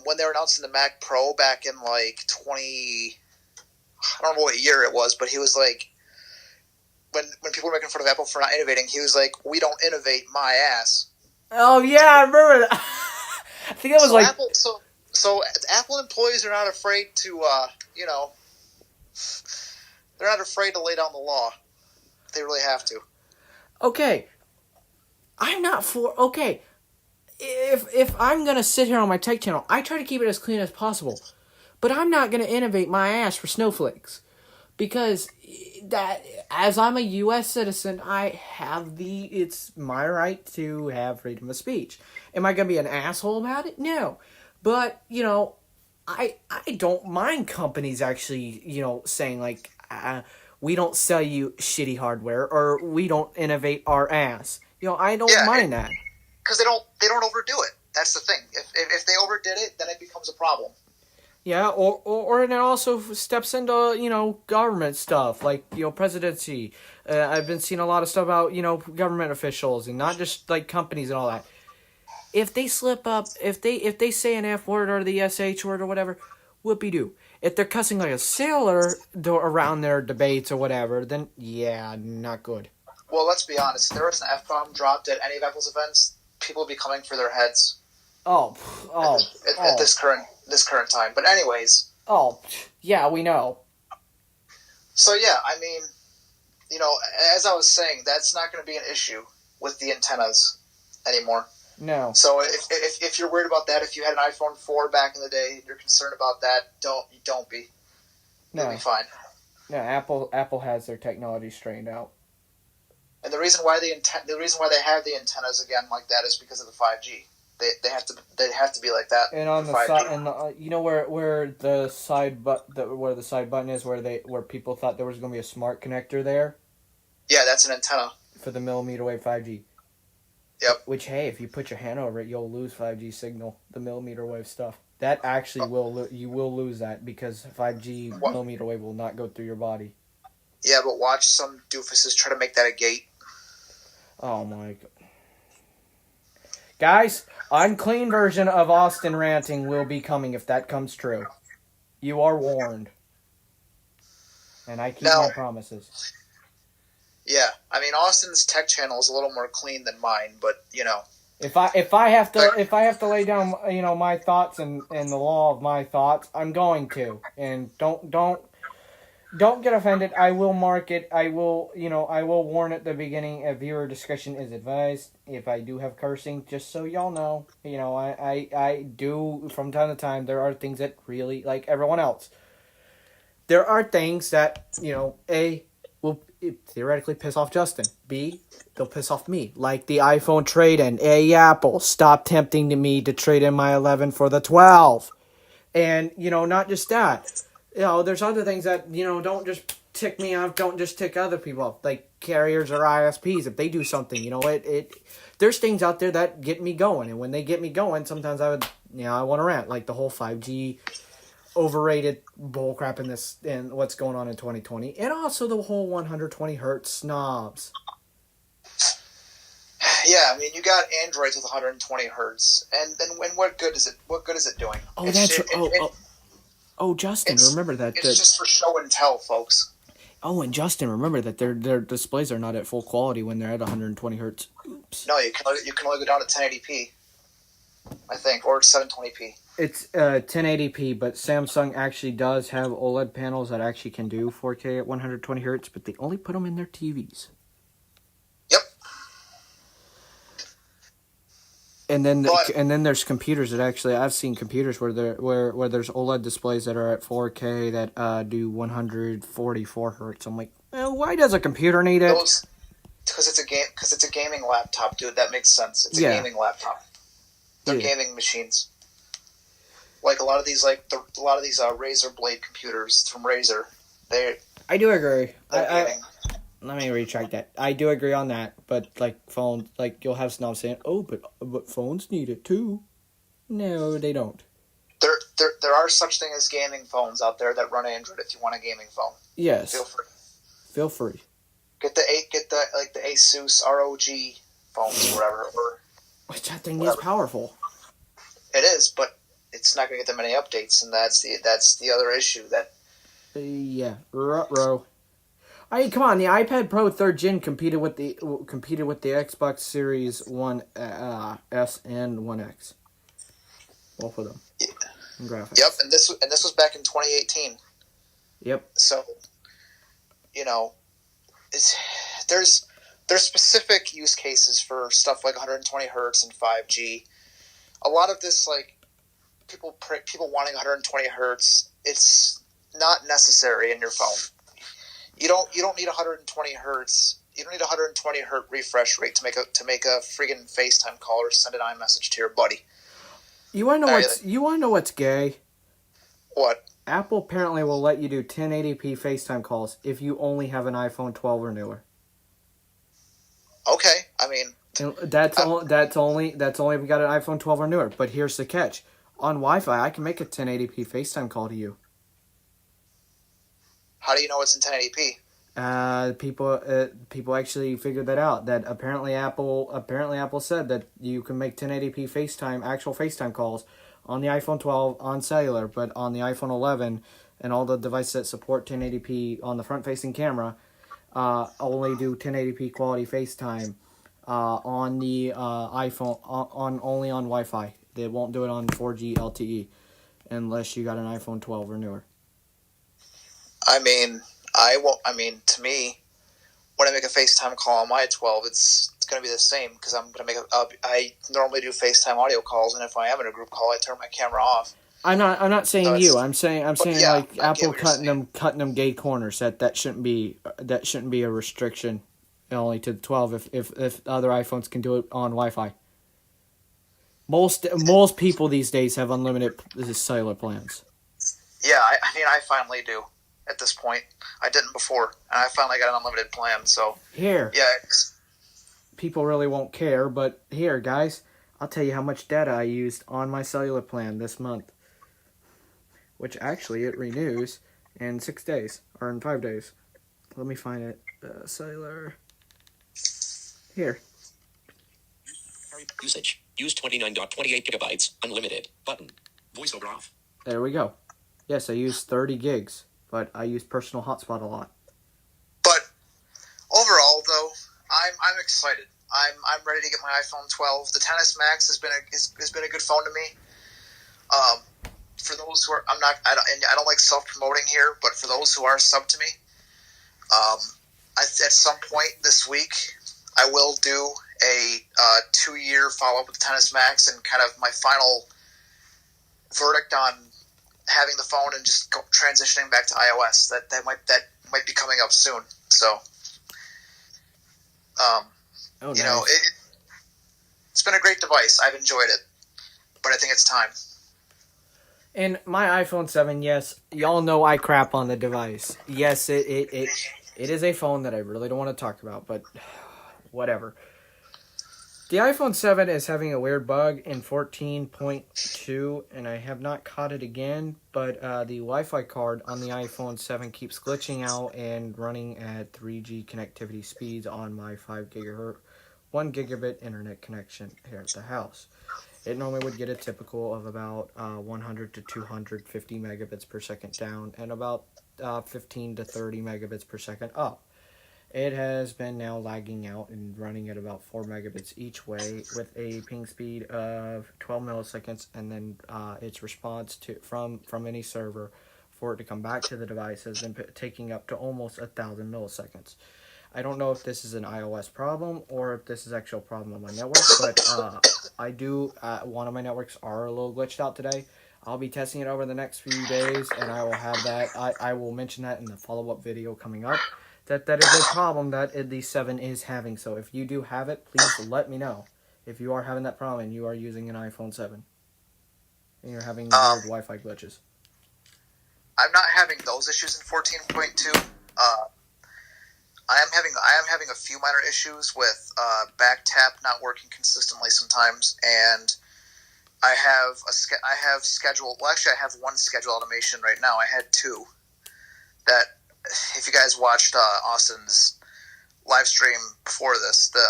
when they were announcing the Mac Pro back in like I don't know what year it was, but he was like, when people were making fun of Apple for not innovating, he was like, "We don't innovate, my ass." Oh yeah, I remember that. I think it was so Apple employees are not afraid to they're not afraid to lay down the law. They really have to. Okay. I'm not for... Okay. If I'm going to sit here on my tech channel, I try to keep it as clean as possible. But I'm not going to innovate my ass for snowflakes. Because as I'm a U.S. citizen, it's my right to have freedom of speech. Am I going to be an asshole about it? No. But, I don't mind companies actually, saying like, we don't sell you shitty hardware, or we don't innovate our ass. I don't mind that. Because they don't overdo it. That's the thing. If they overdid it, then it becomes a problem. Yeah, or it also steps into, government stuff, like, presidency. I've been seeing a lot of stuff about, government officials, and not just, like, companies and all that. If they slip up, if they say an F word or the SH word or whatever, whoopee-doo. If they're cussing like a sailor around their debates or whatever, then, yeah, not good. Well, let's be honest. If there was an F-bomb dropped at any of Apple's events, people would be coming for their heads. Oh, at this current time. But anyways, yeah, we know. so yeah, I mean, as I was saying, that's not going to be an issue with the antennas anymore. No. So if you're worried about that, if you had an iPhone 4 back in the day, and you're concerned about that, don't be. You'll be fine. No, Apple has their technology straightened out. And the reason why they have the antennas again like that is because of the 5G. They have to be like that. And on the 5G. side, and you know where the side where the side button is, where people thought there was going to be a smart connector there. Yeah, that's an antenna for the millimeter wave 5G. Yep. Which, hey, if you put your hand over it, you'll lose 5G signal, the millimeter wave stuff. That actually you will lose that because 5G millimeter wave will not go through your body. Yeah, but watch some doofuses try to make that a gate. Oh my god. Guys, unclean version of Austin ranting will be coming if that comes true. You are warned. And I keep my promises. Yeah, I mean Austin's tech channel is a little more clean than mine, but if I have to lay down my thoughts and the law of my thoughts, I'm going to. And don't get offended. I will mark it. I will warn at the beginning. A viewer discussion is advised. If I do have cursing, just so y'all know, I do from time to time. There are things that really, like everyone else, there are things that A, will theoretically piss off Justin. B, they'll piss off me. Like the iPhone trade-in. A, Apple, stop tempting me to trade in my 11 for the 12. And, not just that. There's other things that, don't just tick me off. Don't just tick other people off. Like carriers or ISPs. If they do something, there's things out there that get me going. And when they get me going, sometimes I want to rant. Like the whole 5G overrated bullcrap in what's going on in 2020. And also the whole 120 hertz snobs. Yeah, I mean, you got Androids with 120 hertz. And then what good is it? What good is it doing? Justin, remember that. It's just for show and tell, folks. Oh, and Justin, remember that their displays are not at full quality when they're at 120 hertz. Oops. No, you can only go down to 1080p, I think, or 720p. It's 1080p, but Samsung actually does have OLED panels that actually can do 4K at 120 hertz, but they only put them in their TVs. Yep. And then there's computers that actually I've seen computers where there's OLED displays that are at 4K that do 144 hertz. I'm like, why does a computer need it? Because it's a gaming laptop, dude. That makes sense. It's a gaming laptop. They're gaming machines. Like a lot of these, Razer Blade computers from Razer. I do agree. Gaming. Let me retract that. I do agree on that, but like phones, like you'll have snobs saying, "Oh, but phones need it too." No, they don't. There are such thing as gaming phones out there that run Android. If you want a gaming phone, yes, feel free. Get the Asus ROG phones, or whatever. Which that thing is powerful. It is, but it's not going to get that many updates, and that's the other issue. That yeah, ruh-roh. I mean, come on, the iPad Pro 3rd Gen competed with the Xbox Series 1 S and 1X. Both of them. Yeah. And graphics. Yep, and this was back in 2018. Yep. So, there's specific use cases for stuff like 120 hertz and 5G. A lot of this, like people wanting 120 hertz, it's not necessary in your phone. You don't need 120 hertz. You don't need 120 hertz refresh rate to make a friggin' FaceTime call or send an iMessage to your buddy. You wanna know what's gay? What? Apple apparently will let you do 1080p FaceTime calls if you only have an iPhone 12 or newer. Okay, I mean that's only if you got an iPhone 12 or newer. But here's the catch: on Wi-Fi, I can make a 1080p FaceTime call to you. How do you know it's in 1080p? People actually figured that out. That apparently Apple said that you can make 1080p actual FaceTime calls on the iPhone 12 on cellular, but on the iPhone 11 and all the devices that support 1080p on the front-facing camera, only do 1080p quality FaceTime on the iPhone only on Wi-Fi. They won't do it on 4G LTE unless you got an iPhone 12 or newer. I mean, to me, when I make a FaceTime call on my 12, it's going to be the same because I'm going to I normally do FaceTime audio calls, and if I am in a group call, I turn my camera off. I'm not saying So you. I'm saying yeah, like I get Apple what you're cutting them gay corners. That shouldn't be a restriction only to the 12 if other iPhones can do it on Wi-Fi. Most people these days have unlimited cellular plans. Yeah, I finally do at this point. I didn't before, and I finally got an unlimited plan. So Here, yeah, people really won't care, but here, guys, I'll tell you how much data I used on my cellular plan this month. Which actually it renews in 6 days or in 5 days. Let me find it. Cellular. Here. Usage. Use 29.28 gigabytes. Unlimited. Button. Voiceover off. There we go. Yes, I use 30 gigs, but I use personal hotspot a lot. but overall though, I'm excited. I'm ready to get my iPhone 12. The XS Max has been a good phone to me. For those who are, I don't like self-promoting here, but for those who are sub to me, at some point this week, I will do a 2-year follow-up with the XS Max and kind of my final verdict on having the phone and just transitioning back to iOS. That might be coming up soon. So, Nice. you know, it's been a great device. I've enjoyed it, but I think it's time. And my iPhone 7, yes, y'all know I crap on the device. Yes, it is a phone that I really don't want to talk about, but whatever. The iPhone 7 is having a weird bug in 14.2, and I have not caught it again, but the Wi-Fi card on the iPhone 7 keeps glitching out and running at 3G connectivity speeds on my 5 gigahertz, 1 gigabit internet connection here at the house. It normally would get a typical of about 100 to 250 megabits per second down and about 15 to 30 megabits per second up. It has been now lagging out and running at about 4 megabits each way with a ping speed of 12 milliseconds, and then its response from any server for it to come back to the device has been taking up to almost 1,000 milliseconds. I don't know if this is an iOS problem or if this is actual problem on my network, but one of my networks are a little glitched out today. I'll be testing it over the next few days, and I will have that. I will mention that in the follow-up video coming up. That is a problem that the 7 is having. So if you do have it, please let me know. If you are having that problem and you are using an iPhone 7 and you're having weird Wi-Fi glitches. I'm not having those issues in 14.2. I am having a few minor issues with back tap not working consistently sometimes, and I have scheduled. Well, actually, I have one schedule automation right now. I had two. That if you guys watched Austin's live stream before this, the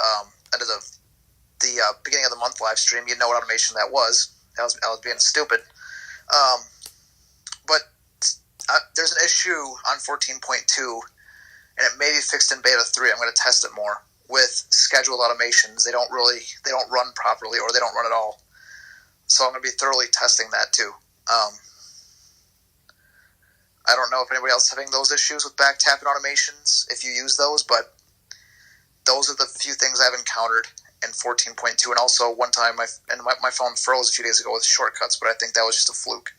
beginning of the month live stream, you know what automation that was. I was being stupid. But there's an issue on 14.2. And it may be fixed in beta 3. I'm going to test it more with scheduled automations. They don't run properly, or they don't run at all. So I'm going to be thoroughly testing that too. I don't know if anybody else is having those issues with back tapping automations, if you use those, but those are the few things I've encountered in 14.2. And also one time my phone froze a few days ago with shortcuts, but I think that was just a fluke.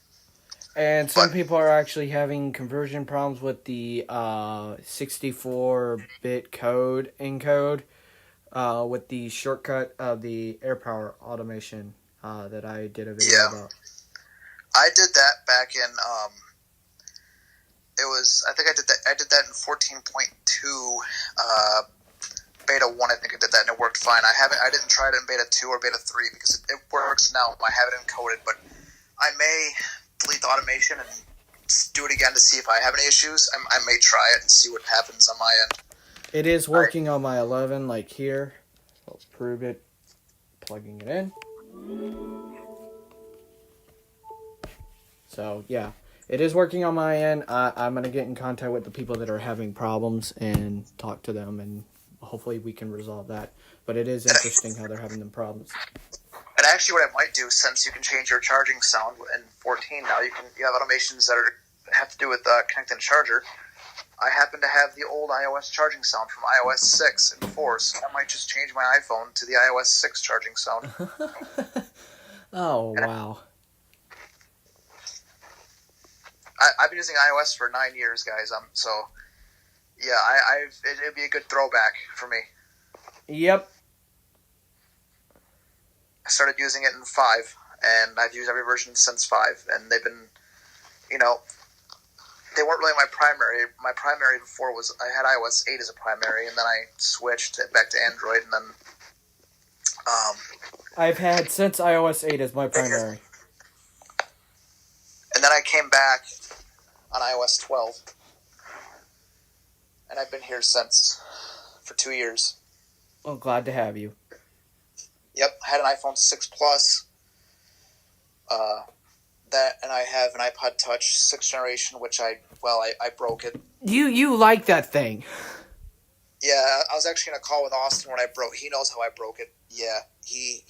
And some people are actually having conversion problems with the 64-bit code encode with the shortcut of the AirPower automation that I did a video about. I did that back in I did that in 14.2 beta 1. I think I did that and it worked fine. I didn't try it in beta 2 or beta 3 because it works now. I have it encoded, but I may delete the automation and do it again to see if I have any issues. I may try it and see what happens on my end. It is working on my 11, like here. I'll prove it. Plugging it in. So, yeah. It is working on my end. I'm going to get in contact with the people that are having problems and talk to them, and hopefully we can resolve that. But it is interesting how they're having them problems. And Actually, what I might do, since you can change your charging sound in 14 now, you have automations that have to do with connecting a charger. I happen to have the old iOS charging sound from iOS 6 and 4, so I might just change my iPhone to the iOS 6 charging sound. Oh, wow. I've been using iOS for 9 years, guys. So yeah, it'd be a good throwback for me. Yep. I started using it in 5, and I've used every version since 5, and they've been, they weren't really my primary. My primary before was I had iOS 8 as a primary, and then I switched it back to Android, and then I've had since iOS 8 as my primary. And then I came back on iOS 12, and I've been here since for 2 years. Well, glad to have you. Yep, I had an iPhone 6 Plus. And I have an iPod Touch 6th generation, which I broke it. You like that thing? Yeah, I was actually in a call with Austin when I broke. He knows how I broke it. Yeah, he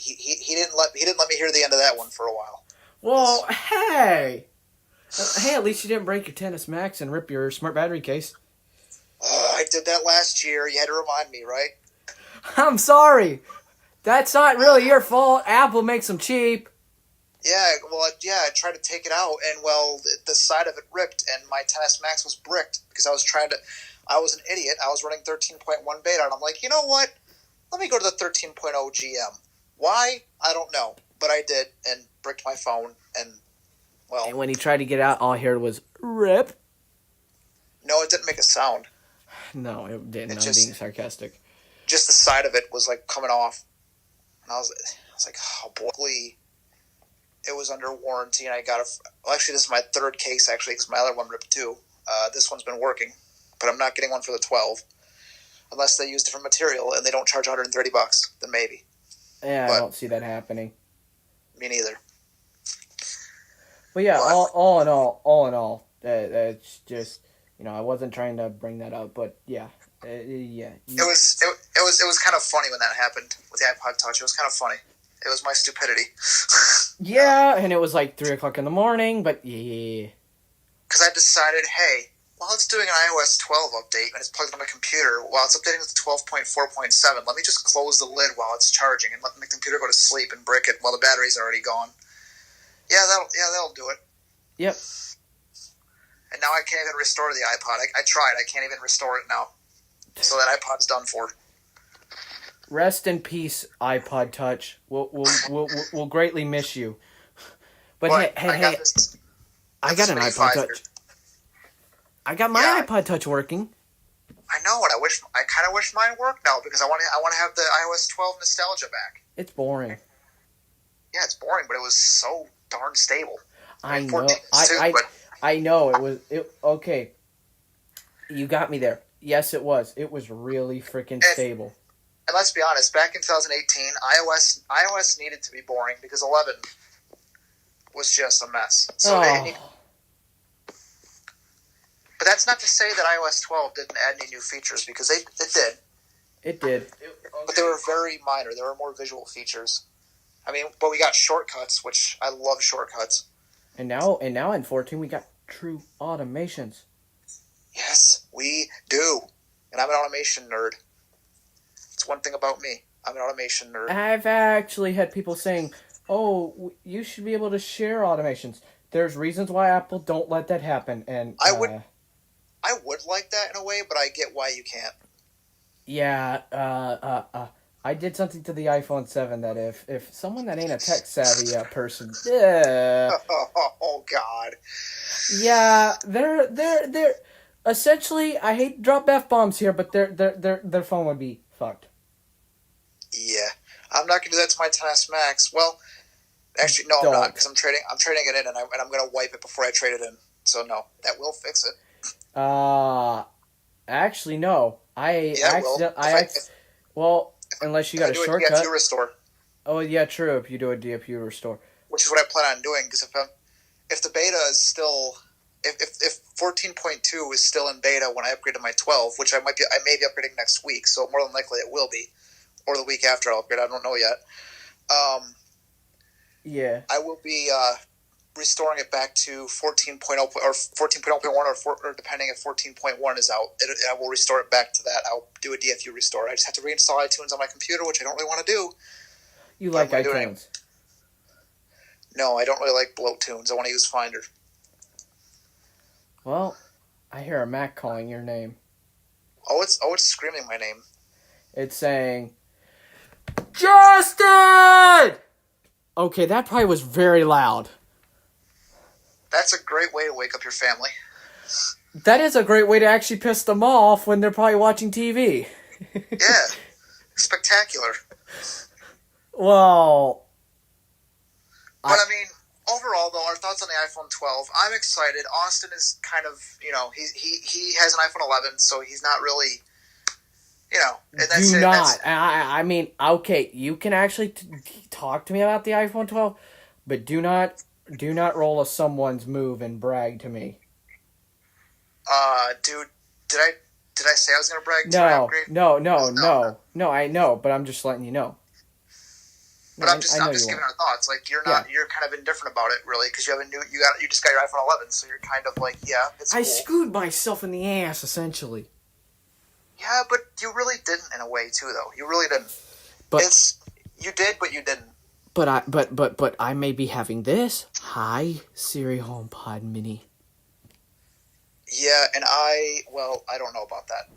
didn't let me hear the end of that one for a while. Well, hey, at least you didn't break your Tennis Max and rip your smart battery case. I did that last year. You had to remind me, right? I'm sorry. That's not really your fault. Apple makes them cheap. Yeah, well, I tried to take it out, and, the side of it ripped, and my Tennis Max was bricked, because I was an idiot. I was running 13.1 beta, and I'm like, you know what? Let me go to the 13.0 GM. Why? I don't know, but I did, and bricked my phone, and, And when he tried to get out, all I heard was, rip. No, it didn't make a sound. No, it didn't. I'm just, being sarcastic. Just the side of it was, coming off, and I was like, oh, boy. It was under warranty, and I got actually, this is my third case, actually, because my other one ripped too. This one's been working, but I'm not getting one for the 12. Unless they use different material, and they don't charge $130, then maybe. Yeah, I don't see that happening. Me neither. Well, yeah, all in all, it's just, I wasn't trying to bring that up, but yeah. Yeah. It was kind of funny when that happened with the iPod Touch. It was kind of funny. It was my stupidity. Yeah, and it was 3 o'clock in the morning, but yeah. Because I decided, hey, while it's doing an iOS 12 update and it's plugged on my computer, while it's updating to 12.4.7, let me just close the lid while it's charging and let the computer go to sleep and brick it while the battery's already gone. Yeah, that'll do it. Yep. And now I can't even restore the iPod. I tried. I can't even restore it now. So that iPod's done for. Rest in peace, iPod Touch. We'll greatly miss you. But hey, I got an iPod Touch. I got my iPod Touch working. I know, and I kind of wish mine worked now because I want to have the iOS 12 nostalgia back. It's boring. Yeah, it's boring, but it was so darn stable. I know. I know. Okay. You got me there. Yes, it was. It was really freaking stable. And let's be honest, back in 2018, iOS needed to be boring because 11 was just a mess. So but that's not to say that iOS 12 didn't add any new features because it did. It did. But they were very minor. There were more visual features. I mean, but we got shortcuts, which I love shortcuts. And now in 14 we got true automations. Yes, we do. And I'm an automation nerd. It's one thing about me. I'm an automation nerd. I've actually had people saying, "Oh, you should be able to share automations." There's reasons why Apple don't let that happen, and I would like that in a way, but I get why you can't. Yeah, I did something to the iPhone 7 that if someone that ain't a tech savvy person, oh God. Yeah, they're essentially, I hate to drop F-bombs here, but their phone would be fucked. Yeah, I'm not gonna do that to my XS Max. Well, actually, no, I'm not, because I'm trading it in, and I'm gonna wipe it before I trade it in. So no, that will fix it. Actually, no. Well, unless you got a shortcut. DFU restore. Oh yeah, true. If you do a DFU restore, which is what I plan on doing, because if the beta is still, if 14.2 is still in beta when I upgrade to my 12, which I may be upgrading next week, so more than likely it will be, or the week after I'll upgrade. I don't know yet. Yeah. I will be restoring it back to 14.0 or 14.0.1 or depending if 14.1 is out. I will restore it back to that. I'll do a DFU restore. I just have to reinstall iTunes on my computer, which I don't really want to do. You But like I'm gonna do it iTunes? No, I don't really like bloat tunes. I want to use Finder. Well, I hear a Mac calling your name. Oh, it's screaming my name. It's saying, Justin! Okay, that probably was very loud. That's a great way to wake up your family. That is a great way to actually piss them off when they're probably watching TV. Yeah, spectacular. Well, But I mean, overall though, our thoughts on the iPhone 12. I'm excited. Austin is kind of, he has an iPhone 11, so he's not really, and that's do it. not. I mean, okay, you can actually talk to me about the iPhone 12, but do not roll a someone's move and brag to me. Dude, did I say I was gonna brag? No. I know, but I'm just letting you know. But I'm just giving our thoughts. Like you're kind of indifferent about it, really, because you just got your iPhone 11, so you're kind of like, yeah, it's cool. I screwed myself in the ass, essentially. Yeah, but you really didn't in a way too, though. You really didn't. But you did, but you didn't. But I may be having this. Hi, Siri HomePod Mini. Yeah, and I don't know about that.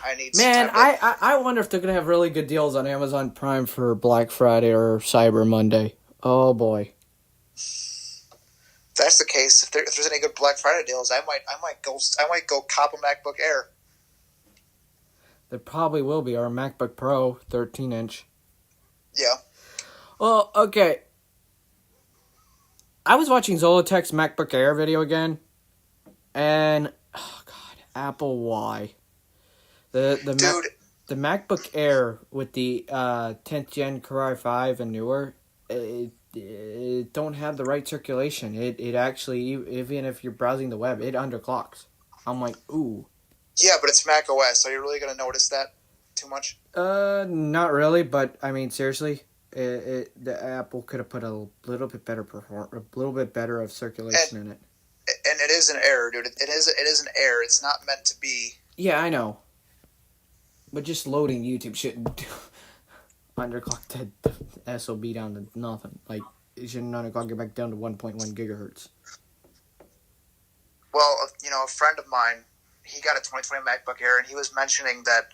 I need. Man, I wonder if they're gonna have really good deals on Amazon Prime for Black Friday or Cyber Monday. Oh boy. If that's the case, if there's any good Black Friday deals, I might go cop a MacBook Air. There probably will be, or a MacBook Pro 13-inch. Yeah. Well, okay. I was watching Zolotech's MacBook Air video again, and oh god, Apple, why? The MacBook Air with the 10th gen Core i5 and newer, it don't have the right circulation. It actually, even if you're browsing the web, it underclocks. I'm like, ooh. Yeah, but it's Mac OS. Are you really gonna notice that too much? Not really, but I mean seriously, the Apple could have put a little bit better of circulation in it. And it is an Air, dude. It is an Air. It's not meant to be. Yeah, I know. But just loading YouTube shouldn't underclock the SOB down to nothing. Like, it shouldn't underclock it back down to 1.1 gigahertz. Well, a friend of mine, he got a 2020 MacBook Air, and he was mentioning that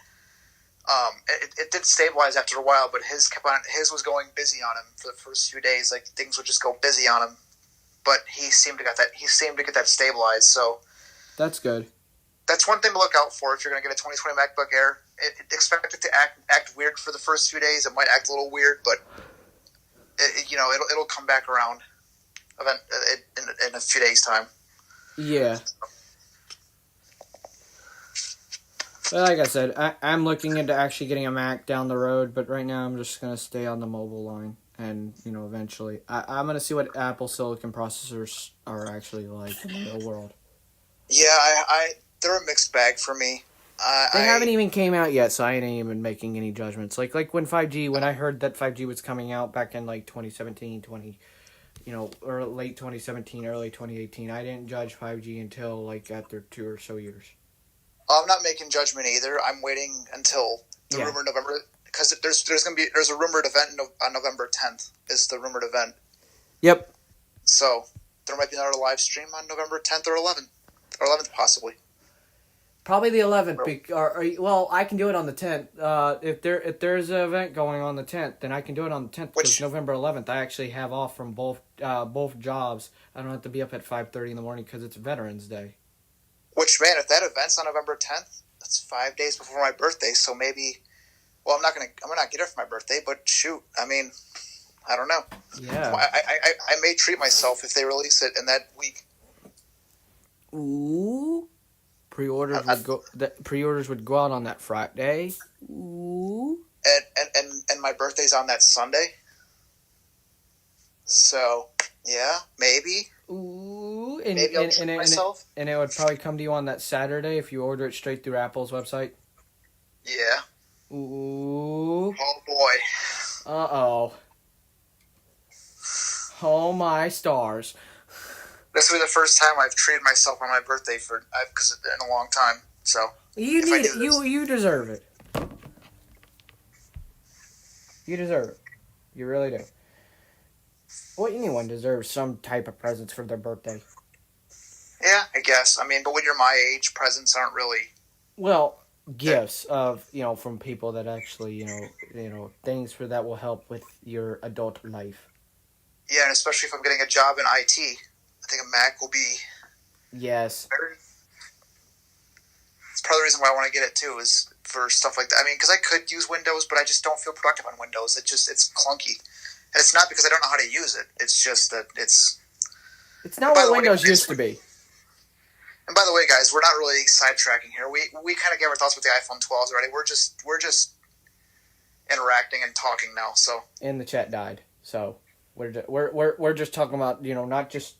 it did stabilize after a while, but his was going busy on him for the first few days. Like, things would just go busy on him. But he seemed to get that stabilized. So that's good. That's one thing to look out for if you're going to get a 2020 MacBook Air. Expect it to act weird for the first few days. It might act a little weird, but it'll come back around in a few days' time. Yeah. But like I said, I'm looking into actually getting a Mac down the road, but right now I'm just going to stay on the mobile line. And, eventually, I'm going to see what Apple Silicon processors are actually like in the real world. Yeah, they're a mixed bag for me. They haven't even came out yet, so I ain't even making any judgments. Like when I heard that 5G was coming out back in like 2017, or late 2017, early 2018, I didn't judge 5G until like after 2 or so years. I'm not making judgment either. I'm waiting until the rumored November, because there's a rumored event on November 10th. Is the rumored event? Yep. So there might be another live stream on November 10th or 11th possibly. Probably the 11th. Well, I can do it on the 10th. If there's an event going on the 10th, then I can do it on the 10th. Because November 11th, I actually have off from both jobs. I don't have to be up at 5:30 in the morning because it's Veterans Day. Which, man, if that event's on November 10th, that's 5 days before my birthday. So maybe, well, I'm gonna not get it for my birthday, but shoot, I mean, I don't know. Yeah. I may treat myself if they release it in that week. Ooh. Pre-orders would go out on that Friday. Ooh. And my birthday's on that Sunday. So, yeah, maybe. Ooh. Maybe I'll treat myself. And it would probably come to you on that Saturday if you order it straight through Apple's website. Yeah. Ooh. Oh boy. Uh-oh. my stars. This will be the first time I've treated myself on my birthday because in a long time. So You need it. You deserve it. You deserve it. You really do. Well, anyone deserves some type of presents for their birthday. Yeah, I guess. I mean, but when you're my age, presents aren't really. Well, gifts of from people that actually things for that will help with your adult life. Yeah, and especially if I'm getting a job in IT, I think a Mac will be. Yes. It's part of the reason why I want to get it too, is for stuff like that. I mean, because I could use Windows, but I just don't feel productive on Windows. It's clunky, and it's not because I don't know how to use it. It's just that it's. It's not what Windows used to be. And by the way, guys, we're not really sidetracking here. We kind of gave our thoughts with the iPhone 12s already. We're just interacting and talking now. So. And the chat died. So we're just talking about not just.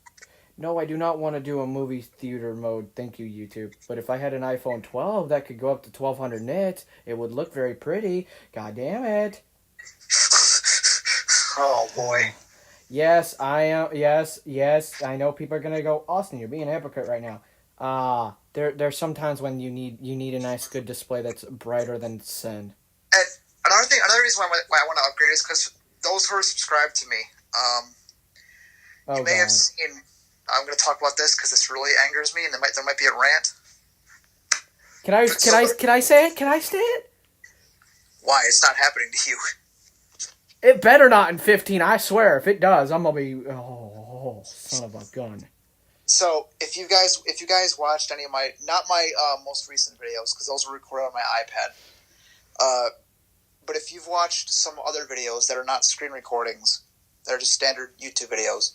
No, I do not want to do a movie theater mode. Thank you, YouTube. But if I had an iPhone 12 that could go up to 1200 nits, it would look very pretty. God damn it. Oh, boy. Yes, I am. Yes. I know people are going to go, Austin, you're being a hypocrite right now. There's sometimes when you need a nice, good display that's brighter than sin. And another reason why I want to upgrade is because those who are subscribed to me, you may have seen... I'm going to talk about this because this really angers me, and there might be a rant. Can I say it? Can I say it? Why? It's not happening to you. It better not in 15. I swear. If it does, I'm gonna be son of a gun. So if you guys watched any of my not my most recent videos, because those were recorded on my iPad, but if you've watched some other videos that are not screen recordings, that are just standard YouTube videos.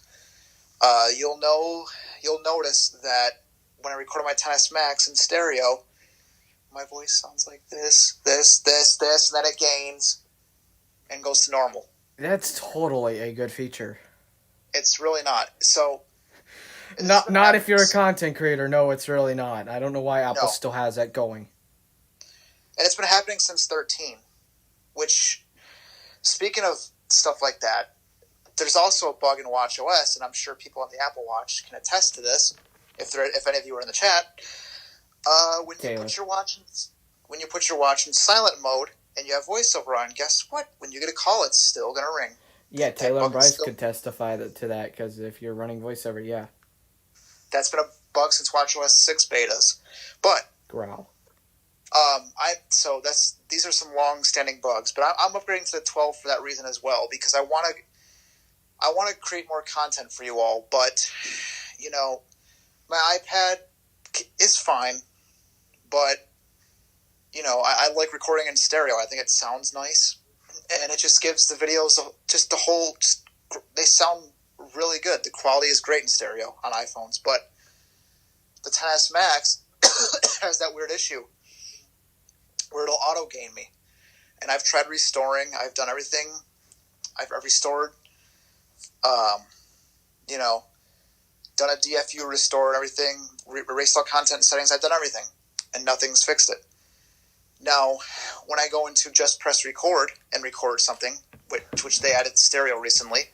You'll notice that when I record my XS Max in stereo, my voice sounds like this, and then it gains and goes to normal. That's totally a good feature. It's really not. So, not if you're a content creator. No, it's really not. I don't know why Apple still has that going. And it's been happening since 13. Which, speaking of stuff like that. There's also a bug in watchOS, and I'm sure people on the Apple Watch can attest to this. If any of you are in the chat, when you put your watch in silent mode and you have voiceover on, guess what? When you get a call, it's still gonna ring. Yeah, Taylor and Bryce could testify to that because if you're running voiceover, yeah, that's been a bug since watchOS 6 betas. But growl. These are some long-standing bugs, but I'm upgrading to the 12 for that reason as well, because I want to create more content for you all, but, my iPad is fine, but, I like recording in stereo. I think it sounds nice, and it just gives the videos they sound really good. The quality is great in stereo on iPhones, but the XS Max has that weird issue where it'll auto-gain me, and I've tried restoring. I've done everything. I've restored... done a DFU restore and everything, erased all content settings, I've done everything, and nothing's fixed it. Now, when I go into just press record and record something, which they added stereo recently,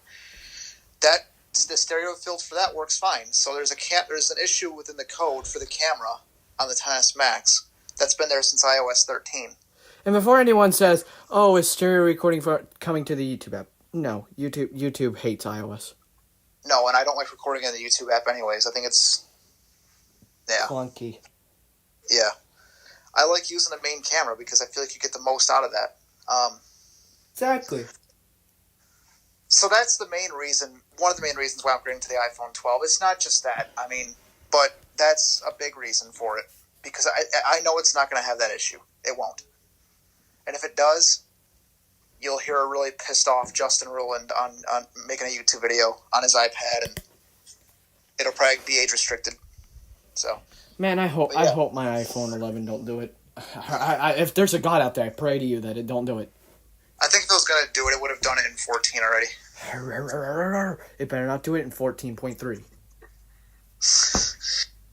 the stereo field for that works fine. So there's an issue within the code for the camera on the XS Max that's been there since iOS 13. And before anyone says, "Oh, is stereo recording coming to the YouTube app?" No, YouTube hates iOS. No, and I don't like recording in the YouTube app anyways. I think it's... Yeah. Clunky. Yeah. I like using the main camera because I feel like you get the most out of that. Exactly. So that's the main reason, one of the main reasons why I'm upgrading to the iPhone 12. It's not just that, but that's a big reason for it. Because I know it's not going to have that issue. It won't. And if it does... You'll hear a really pissed off Justin Ruland on making a YouTube video on his iPad, and it'll probably be age restricted. So, man, I hope my iPhone 11 don't do it. If there's a God out there, I pray to you that it don't do it. I think if it was gonna do it, it would have done it in 14 already. It better not do it in 14.3.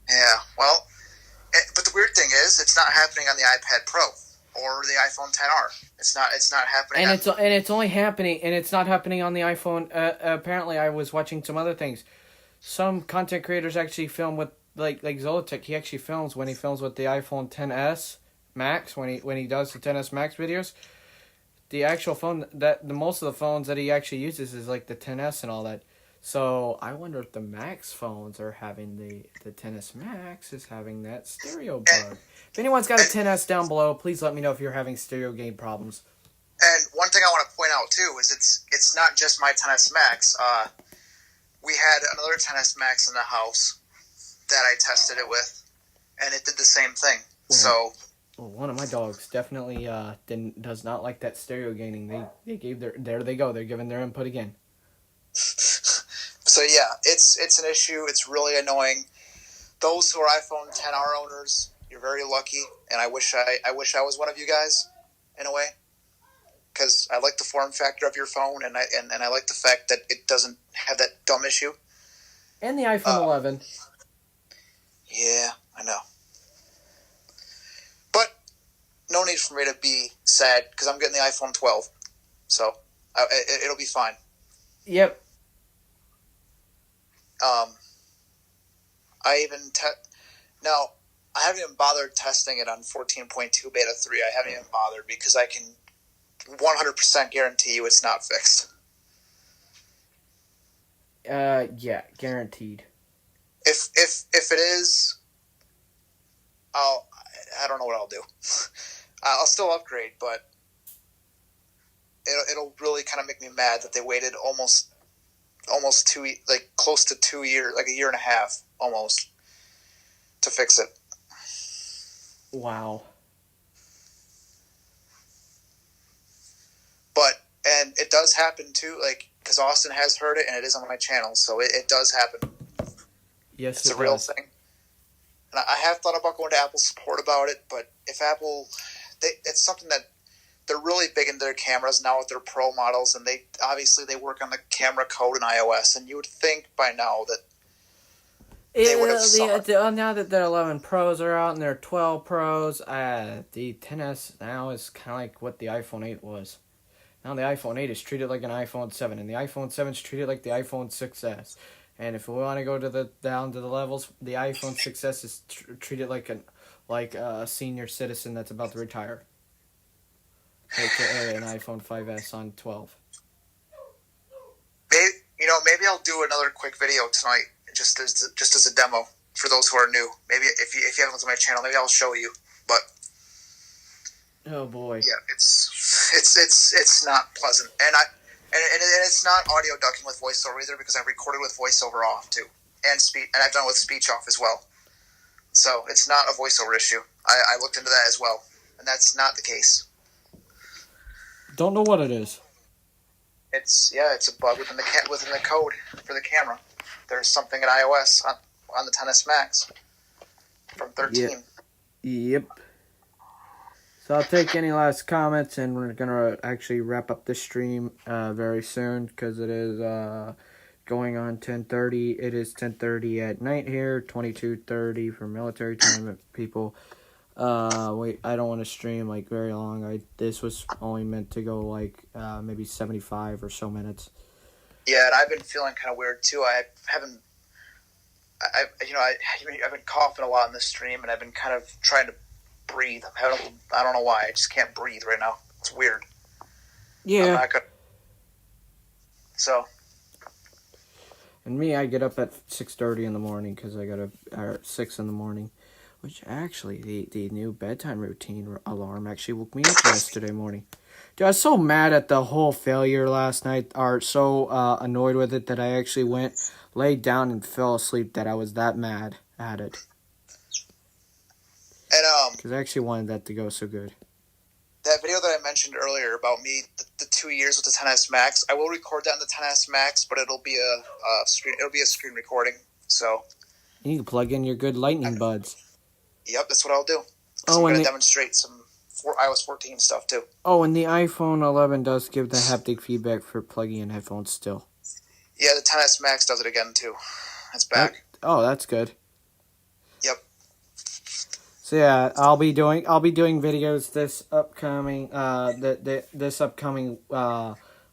Yeah, well, but the weird thing is, it's not happening on the iPad Pro or the iPhone XR. It's not happening. And it's only happening, and it's not happening on the iPhone. Apparently, I was watching some other things. Some content creators actually film with like Zolotech. He actually films when he films with the iPhone XS Max when he does the XS Max videos. The actual phone that the most of the phones that he actually uses is like the XS and all that. So I wonder if the Max phones are having the XS Max is having that stereo bug. If anyone's got a XS down below, please let me know if you're having stereo gain problems. And one thing I want to point out too is it's not just my XS Max. We had another XS Max in the house that I tested it with, and it did the same thing. So. Well, one of my dogs definitely does not like that stereo gaining. They gave there they go. They're giving their input again. So yeah, it's an issue. It's really annoying. Those who are iPhone XR owners, you're very lucky, and I wish I was one of you guys, in a way, because I like the form factor of your phone, and I like the fact that it doesn't have that dumb issue. And the iPhone 11. Yeah, I know. But no need for me to be sad because I'm getting the iPhone 12, so it'll be fine. Yep. Now, I haven't even bothered testing it on 14.2 beta 3. I haven't even bothered because I can 100% guarantee you it's not fixed. Yeah, guaranteed. If it is, I don't know what I'll do. I'll still upgrade, but it'll really kind of make me mad that they waited almost close to 2 years, like a year and a half almost, to fix it. Wow. And it does happen too, like, because Austin has heard it and it is on my channel, so it does happen. Yes, it's a real thing. And I have thought about going to Apple support about it, but if Apple, it's something that they're really big into their cameras now with their Pro models, and they work on the camera code in iOS, and you would think by now that they would have now that their 11 Pros are out and their 12 Pros, the XS now is kind of like what the iPhone 8 was. Now the iPhone 8 is treated like an iPhone 7, and the iPhone 7 is treated like the iPhone 6S. And if we want to go down to the levels, the iPhone 6S is treated like a senior citizen that's about to retire. AKA an iPhone 5S on 12. Maybe I'll do another quick video tonight, just as a demo for those who are new. Maybe if you haven't looked at my channel, maybe I'll show you. But oh boy, yeah, it's not pleasant, and it's not audio ducking with voiceover either, because I recorded with voiceover off too, and I've done it with speech off as well. So it's not a voiceover issue. I looked into that as well, and that's not the case. Don't know what it is. It's a bug within the code for the camera. There's something in iOS on the XS Max from 13. Yep. So I'll take any last comments, and we're gonna actually wrap up this stream very soon, because it is going on 10:30. It is 10:30 at night here, 22:30 for military time, people. I don't want to stream like very long. This was only meant to go like maybe 75 or so minutes. Yeah, and I've been feeling kind of weird too. I've been coughing a lot in this stream, and I've been kind of trying to breathe. I don't know why. I just can't breathe right now. It's weird. Yeah. I'm not good. So. And me, I get up at 6:30 in the morning because I got at 6 in the morning. Which actually, the new bedtime routine alarm actually woke me up yesterday morning. Dude, I was so mad at the whole failure last night, or so annoyed with it, that I actually went, laid down, and fell asleep, that I was that mad at it. And because I actually wanted that to go so good. That video that I mentioned earlier about me, the 2 years with the XS Max, I will record that in the XS Max, but it'll be a screen recording. So you can plug in your good lightning buds. Yep, that's what I'll do. I'm going to demonstrate some iOS 14 stuff, too. Oh, and the iPhone 11 does give the haptic feedback for plugging in headphones still. Yeah, the XS Max does it again, too. It's back. Oh, that's good. Yep. So yeah, I'll be doing videos this upcoming this upcoming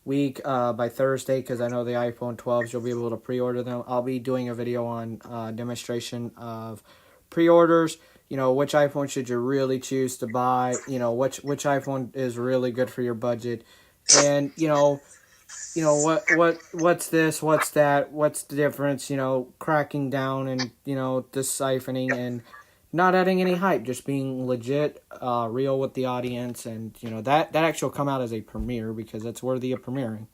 week by Thursday, because I know the iPhone 12s you'll be able to pre-order them. I'll be doing a video on demonstration of pre-orders. You know, which iPhone should you really choose to buy? You know, which iPhone is really good for your budget, and what's this, what's that, what's the difference? You know, cracking down and deciphering and not adding any hype, just being legit, real with the audience, and that actually will come out as a premiere because it's worthy of premiering.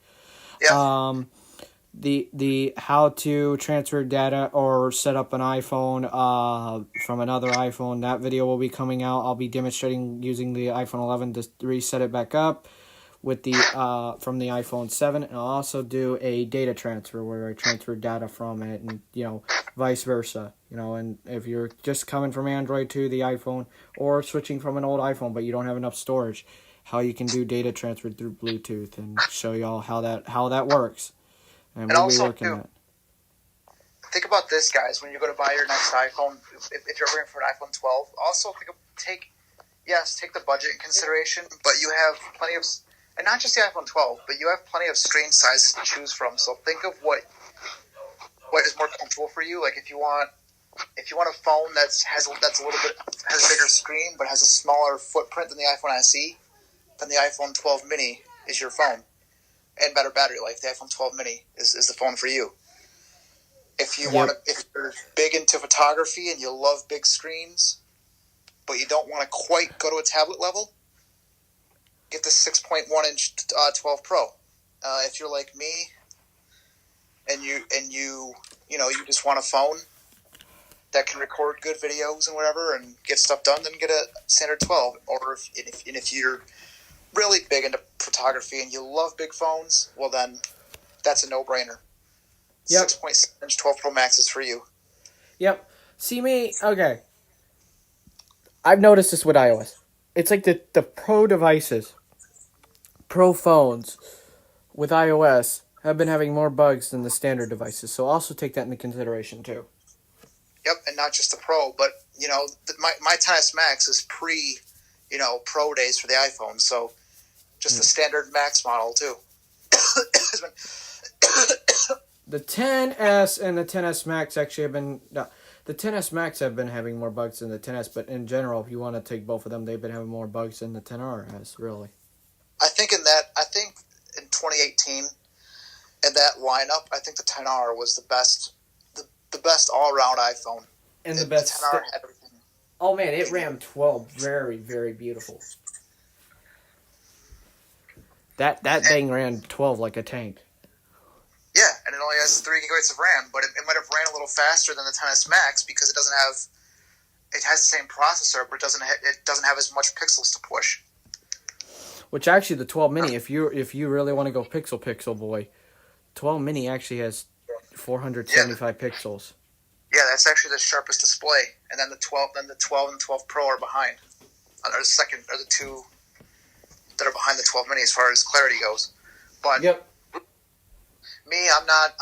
Yeah. The how to transfer data or set up an iPhone from another iPhone, that video will be coming out. I'll be demonstrating using the iPhone 11 to reset it back up with the from the iPhone 7, and I'll also do a data transfer where I transfer data from it, and vice versa. And if you're just coming from Android to the iPhone or switching from an old iPhone but you don't have enough storage, how you can do data transfer through Bluetooth, and show y'all how that works. And we'll be working that. Think about this, guys. When you go to buy your next iPhone, if you're going for an iPhone 12, also take the budget in consideration, but you have plenty of, and not just the iPhone 12, but you have plenty of screen sizes to choose from. So think of what is more comfortable for you. Like if you want a phone has a bigger screen but has a smaller footprint than the iPhone SE, then the iPhone 12 mini is your phone. And better battery life, the iPhone 12 mini is the phone for you. If if you're big into photography and you love big screens, but you don't want to quite go to a tablet level, get the 6.1 inch 12 Pro. If you're like me, and you just want a phone that can record good videos and whatever and get stuff done, then get a standard 12. Or if you're really big into photography and you love big phones, well then that's a no-brainer. Yep. 6.7 inch 12 Pro Max is for you. Yep. See me, okay. I've noticed this with iOS. It's like the Pro devices, Pro phones with iOS have been having more bugs than the standard devices. So also take that into consideration too. Yep, and not just the Pro, but my XS Max is pre, Pro days for the iPhone, so just the standard Max model too. The XS and the XS Max actually have been the XS Max have been having more bugs than the XS, but in general, if you want to take both of them, they've been having more bugs than the XR has, really. I think in 2018, in that lineup, I think the XR was the best all-around iPhone. And the best. The XR had everything. Oh man, it ran 12 very, very beautiful. That thing ran 12 like a tank. Yeah, and it only has 3 gigabytes of RAM, but it might have ran a little faster than the XS Max because it has the same processor, but it doesn't have as much pixels to push. Which actually the 12 mini, if you really want to go pixel boy, 12 mini actually has 475 pixels. Yeah, that's actually the sharpest display, and then the 12 and the 12 Pro are behind. Are the two that are behind the 12 mini as far as clarity goes. But yep. Me, I'm not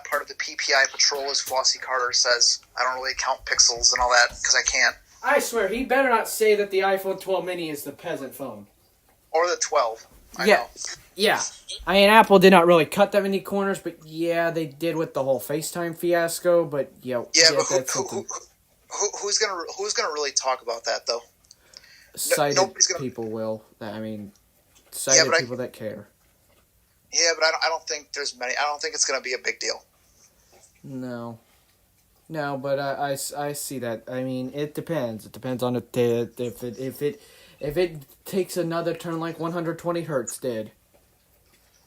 part of the PPI patrol, as Flossie Carter says. I don't really count pixels and all that because I can't. I swear, he better not say that the iPhone 12 mini is the peasant phone. Or the 12. I know. Yeah. I mean, Apple did not really cut that many corners, but yeah, they did with the whole FaceTime fiasco. But but who's gonna really talk about that though? Sighted people will. I mean, sighted people that care. Yeah, but I don't think there's many. I don't think it's gonna be a big deal. No, but I see that. I mean, it depends. It depends on if it takes another turn like 120 hertz did.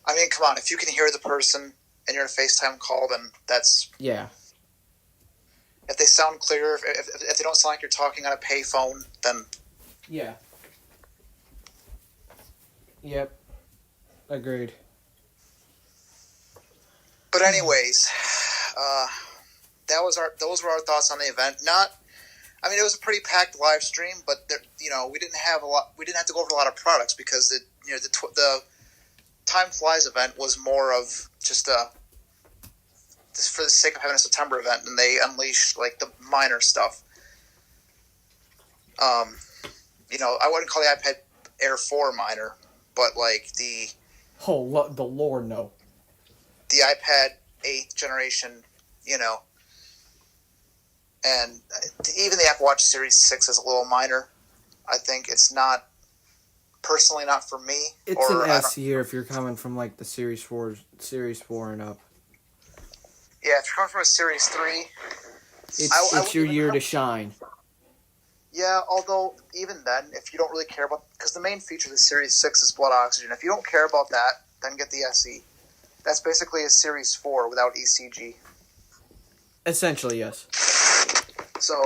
I mean, come on. If you can hear the person and you're in a FaceTime call, then that's... Yeah. If they sound clear, if they don't sound like you're talking on a pay phone, then... Yeah. Yep. Agreed. But anyways, those were our thoughts on the event. It was a pretty packed live stream, but we didn't have a lot. We didn't have to go over a lot of products because the Time Flies event was more of just just for the sake of having a September event, and they unleashed like the minor stuff. I wouldn't call the iPad Air 4 minor, but like the the Lord, no. the iPad 8th generation, and even the Apple Watch Series 6 is a little minor. I think it's not, personally not for me. It's an S year if you're coming from like the Series 4 and up. Yeah, if you're coming from a Series 3, it's your year to shine. Yeah, although even then, if you don't really care about, because the main feature of the Series 6 is blood oxygen. If you don't care about that, then get the SE. That's basically a Series 4 without ECG. Essentially, yes. So,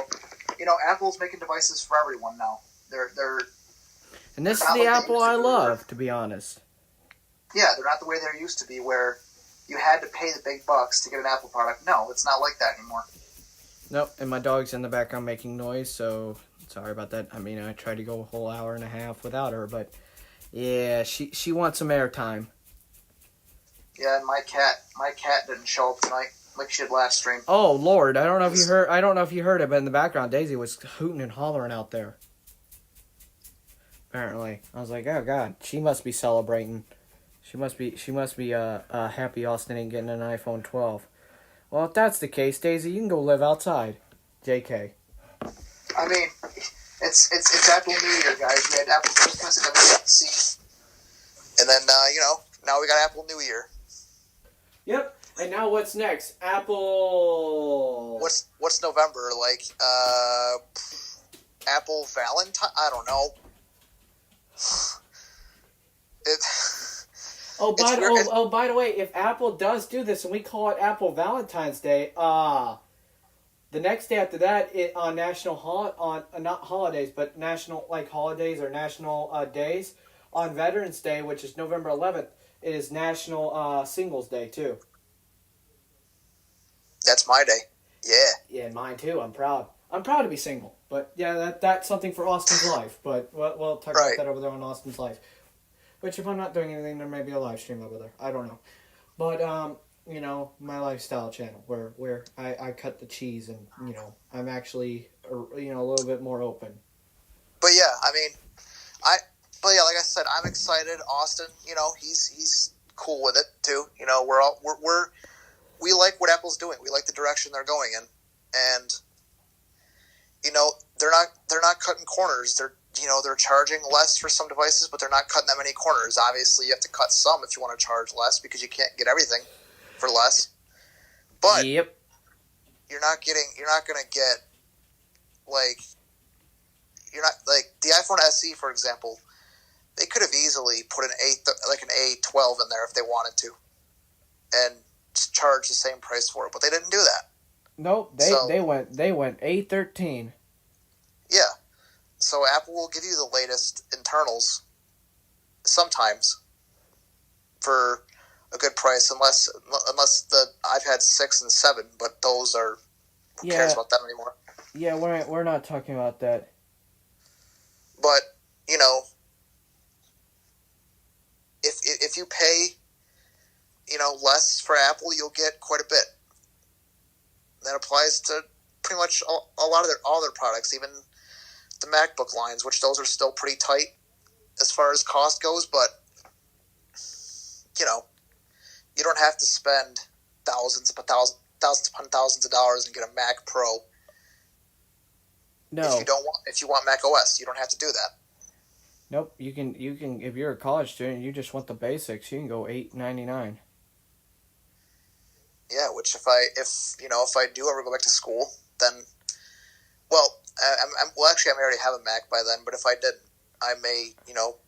Apple's making devices for everyone now. They're and this is the Apple I love, to be honest. Yeah, they're not the way they used to be, where you had to pay the big bucks to get an Apple product. No, it's not like that anymore. Nope, and my dog's in the background making noise, so sorry about that. I mean, I tried to go a whole hour and a half without her, but yeah, she wants some airtime. Yeah, and my cat didn't show up tonight like she did last stream. Oh Lord, I don't know if you heard it, but in the background, Daisy was hooting and hollering out there. Apparently, I was like, oh God, she must be celebrating. She must be happy Austin ain't getting an iPhone 12. Well, if that's the case, Daisy, you can go live outside. JK. I mean, it's Apple New Year, guys. We had Apple Christmas and WWDC, and then now we got Apple New Year. Yep. And now what's next? Apple. What's November like? Apple Valentine? I don't know. By the way, if Apple does do this and we call it Apple Valentine's Day, the next day after that, on not holidays, but national holidays or national days, on Veterans Day, which is November 11th, it is National Singles Day too. That's my day. Yeah. Yeah, mine too. I'm proud. I'm proud to be single. But yeah, that's something for Austin's life. But we'll talk about that over there on Austin's life. Which, if I'm not doing anything, there may be a live stream over there. I don't know. But, my lifestyle channel where I cut the cheese and, I'm actually, a little bit more open. But yeah, I mean, like I said, I'm excited. Austin, he's cool with it too. We like what Apple's doing. We like the direction they're going in. And, they're not cutting corners. They're charging less for some devices, but they're not cutting that many corners. Obviously, you have to cut some if you want to charge less because you can't get everything for less. But yep. You're not going to get the iPhone SE, for example. They could have easily put an A12 in there if they wanted to, and charge the same price for it, but they didn't do that. Nope, they went A13. Yeah. So Apple will give you the latest internals sometimes for a good price, unless the iPad 6 and 7, but those are, who cares about them anymore? Yeah, we're not talking about that. But, if you pay, less for Apple, you'll get quite a bit. That applies to pretty much a lot of all their products, even the MacBook lines, which those are still pretty tight as far as cost goes, but you don't have to spend thousands upon thousands of dollars and get a Mac Pro. No. If you want Mac OS, you don't have to do that. Nope, you can if you're a college student, you just want the basics, you can go $8.99. Yeah, which if I do ever go back to school, then I already have a Mac by then, but if I didn't, I may,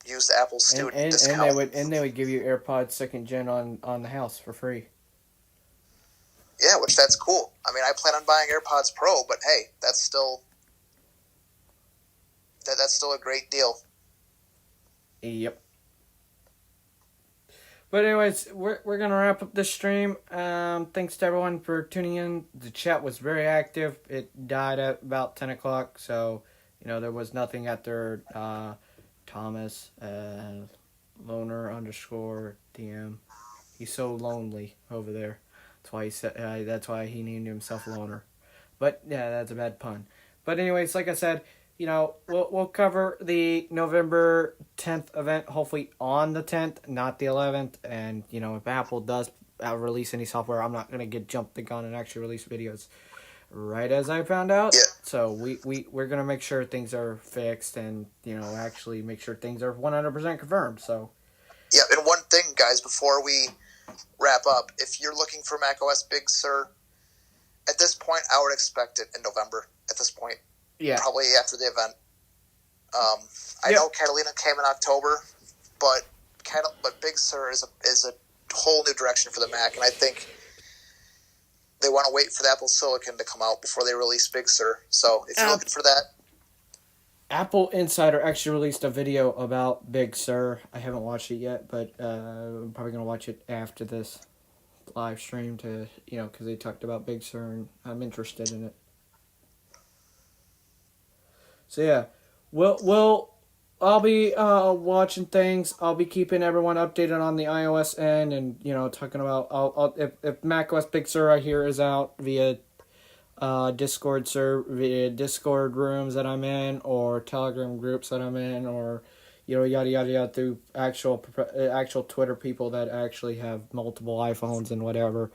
use the Apple student discount. And they would give you AirPods 2nd gen on the house for free. Yeah, which that's cool. I mean, I plan on buying AirPods Pro, but hey, that's still a great deal. Yep. But anyways, we're gonna wrap up this stream. Thanks to everyone for tuning in. The chat was very active. It died at about 10 o'clock, so there was nothing after Thomas Loner _ DM. He's so lonely over there. That's why he said. That's why he named himself Loner. But yeah, that's a bad pun. But anyways, like I said, we'll cover the November 10th event, hopefully on the 10th, not the 11th. And if Apple does release any software, I'm not gonna jump the gun and actually release videos right as I found out. Yeah. So we're gonna make sure things are fixed and actually make sure things are 100% confirmed. So. Yeah, and one thing, guys, before we wrap up, if you're looking for macOS Big Sur, at this point, I would expect it in November. At this point, Yeah. Probably after the event. I know Catalina came in October, but Big Sur is a whole new direction for the Mac, and I think they want to wait for the Apple Silicon to come out before they release Big Sur. So if you're looking for that, Apple Insider actually released a video about Big Sur. I haven't watched it yet, but I'm probably gonna watch it after this live stream to because they talked about Big Sur and I'm interested in it. So yeah, I'll be watching things. I'll be keeping everyone updated on the iOS end, and talking about if macOS Big Sur I hear is out via via Discord rooms that I'm in, or Telegram groups that I'm in, or yada yada yada through actual Twitter people that actually have multiple iPhones and whatever.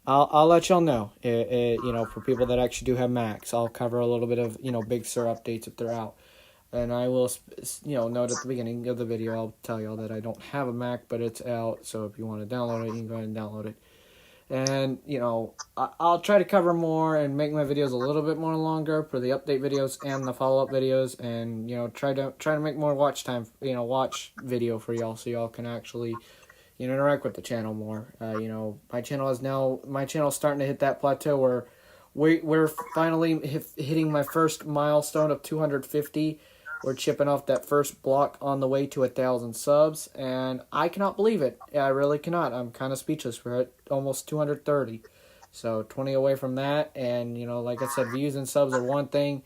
I'll let y'all know. For people that actually do have Macs, I'll cover a little bit of Big Sur updates if they're out, and I will note at the beginning of the video I'll tell y'all that I don't have a Mac, but it's out. So if you want to download it, you can go ahead and download it. And I'll try to cover more and make my videos a little bit more longer for the update videos and the follow up videos, and try to make more watch time, watch video for y'all, so y'all can actually interact with the channel more. My channel is starting to hit that plateau where we're finally hitting my first milestone of 250. We're chipping off that first block on the way to 1,000 subs, and I cannot believe it. I really cannot. I'm kind of speechless. We're at almost 230, so 20 away from that. And like I said, views and subs are one thing.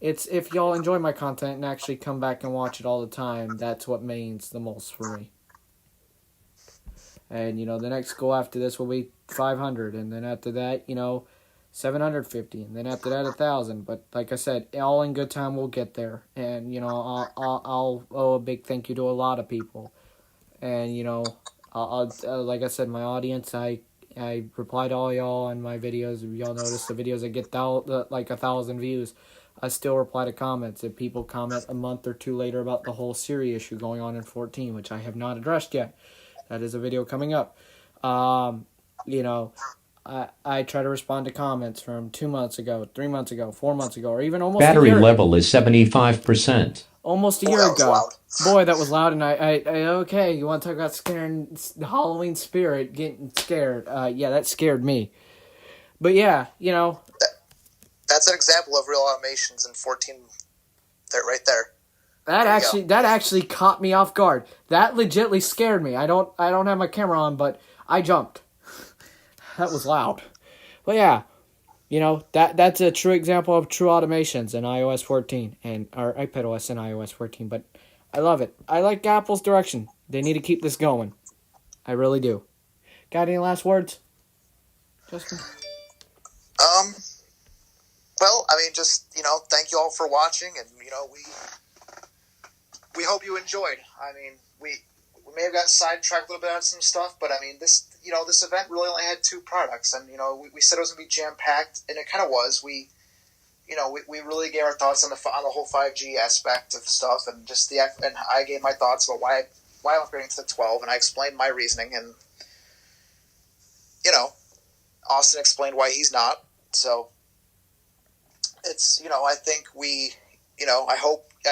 It's if y'all enjoy my content and actually come back and watch it all the time. That's what means the most for me. And the next goal after this will be 500, and then after that, 750, and then after that 1,000. But like I said, all in good time we'll get there. And I'll owe a big thank you to a lot of people. And I'll like I said, my audience, I reply to all y'all on my videos. If y'all notice the videos that get like 1,000 views, I still reply to comments. If people comment a month or two later about the whole Siri issue going on in 14, which I have not addressed yet, that is a video coming up. I try to respond to comments from 2 months ago, 3 months ago, 4 months ago, or even almost Battery a year. level is 75%. Almost a Boy, year that was ago. loud. Boy, that was loud. And I okay, you want to talk about scaring the Halloween spirit, getting scared. Yeah, that scared me. But yeah, that's an example of real automations in 14. Right there. that actually caught me off guard. That legitly scared me. I don't have my camera on, but I jumped. That was loud. But yeah, that's a true example of true automations in iOS 14 or iPadOS and iOS 14. But I love it. I like Apple's direction. They need to keep this going. I really do. Got any last words, Justin? Well, I mean, just thank you all for watching, and we hope you enjoyed. I mean, we may have got sidetracked a little bit on some stuff, but I mean, this event really only had 2 products, and we said it was gonna be jam packed, and it kind of was. We really gave our thoughts on the whole 5G aspect of stuff, and and I gave my thoughts about why I'm upgrading to the 12, and I explained my reasoning, and Austin explained why he's not. So it's I think I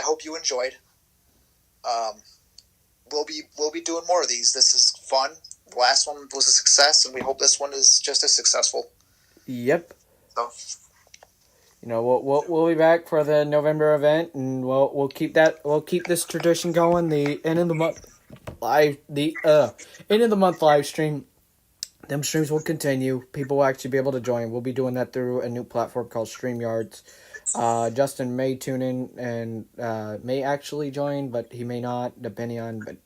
hope you enjoyed. We'll be doing more of these. This is fun. The last one was a success, and we hope this one is just as successful. Yep. So, we'll be back for the November event, and we'll keep this tradition going. The end of the month live stream. Them streams will continue. People will actually be able to join. We'll be doing that through a new platform called StreamYards. Justin may tune in and may actually join, but he may not, depending on. But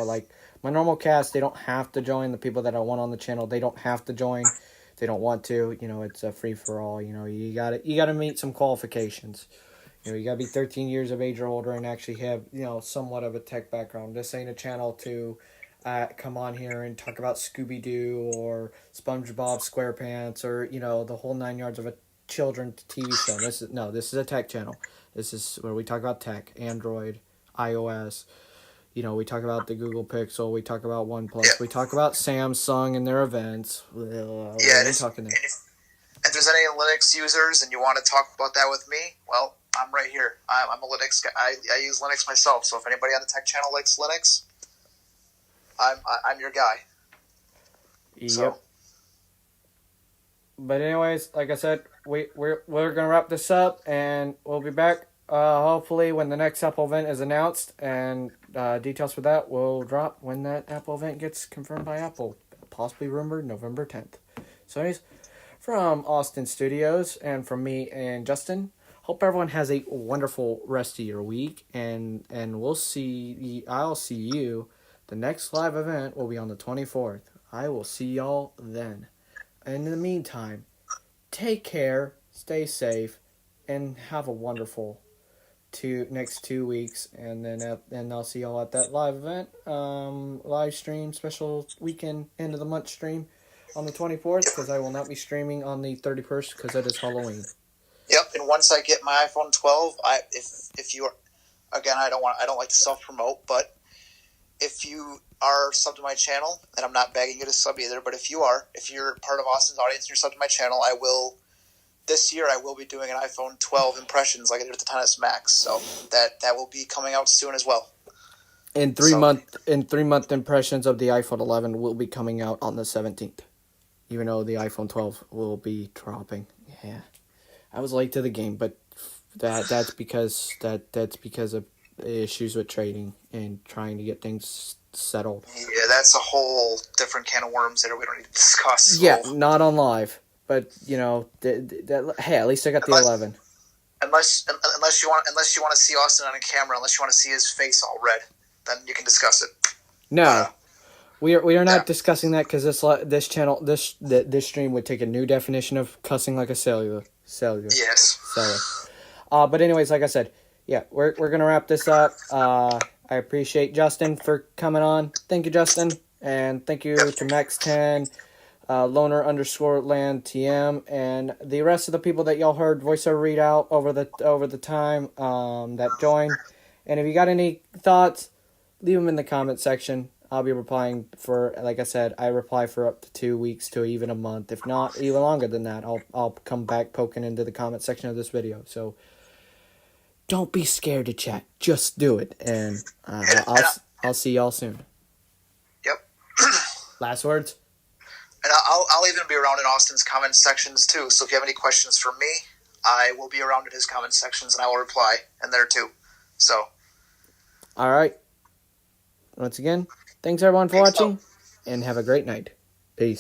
like my normal cast, they don't have to join. The people that I want on the channel, they don't have to join. If they don't want to, it's a free for all. You gotta meet some qualifications. You gotta be 13 years of age or older and actually have somewhat of a tech background. This ain't a channel to come on here and talk about Scooby Doo or SpongeBob SquarePants or the whole 9 yards of a children's TV show. This is a tech channel. This is where we talk about tech, Android, iOS. We talk about the Google Pixel. We talk about OnePlus. Yeah. We talk about Samsung and their events. Talking there. If there's any Linux users and you want to talk about that with me, well, I'm right here. I'm a Linux guy. I use Linux myself. So if anybody on the tech channel likes Linux, I'm your guy. Yep. So. But anyways, like I said, we're gonna wrap this up, and we'll be back. Hopefully when the next Apple event is announced, and details for that will drop when that Apple event gets confirmed by Apple, possibly rumored November 10th. So anyways, from Austin Studios and from me and Justin, hope everyone has a wonderful rest of your week, and I'll see you. The next live event will be on the 24th. I will see y'all then. And in the meantime, take care, stay safe, and have a wonderful next 2 weeks. And then I'll see y'all at that live event, live stream, special weekend end of the month stream on the 24th, because I will not be streaming on the 31st because that is Halloween. Yep, and once I get my iPhone 12, if you are, again, I don't like to self promote, but if you are subbed to my channel, and I'm not begging you to sub either, but if you're part of Austin's audience and you're subbed to my channel, this year I will be doing an iPhone 12 impressions like I did with the XS Max, so that will be coming out soon as well. And 3-month impressions of the iPhone 11 will be coming out on the 17th, even though the iPhone 12 will be dropping. Yeah, I was late to the game, but that's because of issues with trading and trying to get things settled. Yeah, that's a whole different can of worms that we don't need to discuss. So. Yeah, not on live, but hey, at least I got the 11. Unless you want to see Austin on a camera, unless you want to see his face all red, then you can discuss it. No, we are not discussing that because this channel this stream would take a new definition of cussing like a cellular. Yes. But anyways, like I said, yeah, we're gonna wrap this up. I appreciate Justin for coming on. Thank you, Justin, and thank you to Max10, Loner_LandTM, and the rest of the people that y'all heard voiceover read out over the time that joined. And if you got any thoughts, leave them in the comment section. I'll be replying for, like I said, I reply for up to 2 weeks to even a month. If not, even longer than that, I'll come back poking into the comment section of this video. So don't be scared to chat. Just do it. And I'll see y'all soon. Yep. Last words? And I'll even be around in Austin's comment sections too. So if you have any questions for me, I will be around in his comment sections and I will reply in there too. So. All right. Once again, thanks everyone for watching, and have a great night.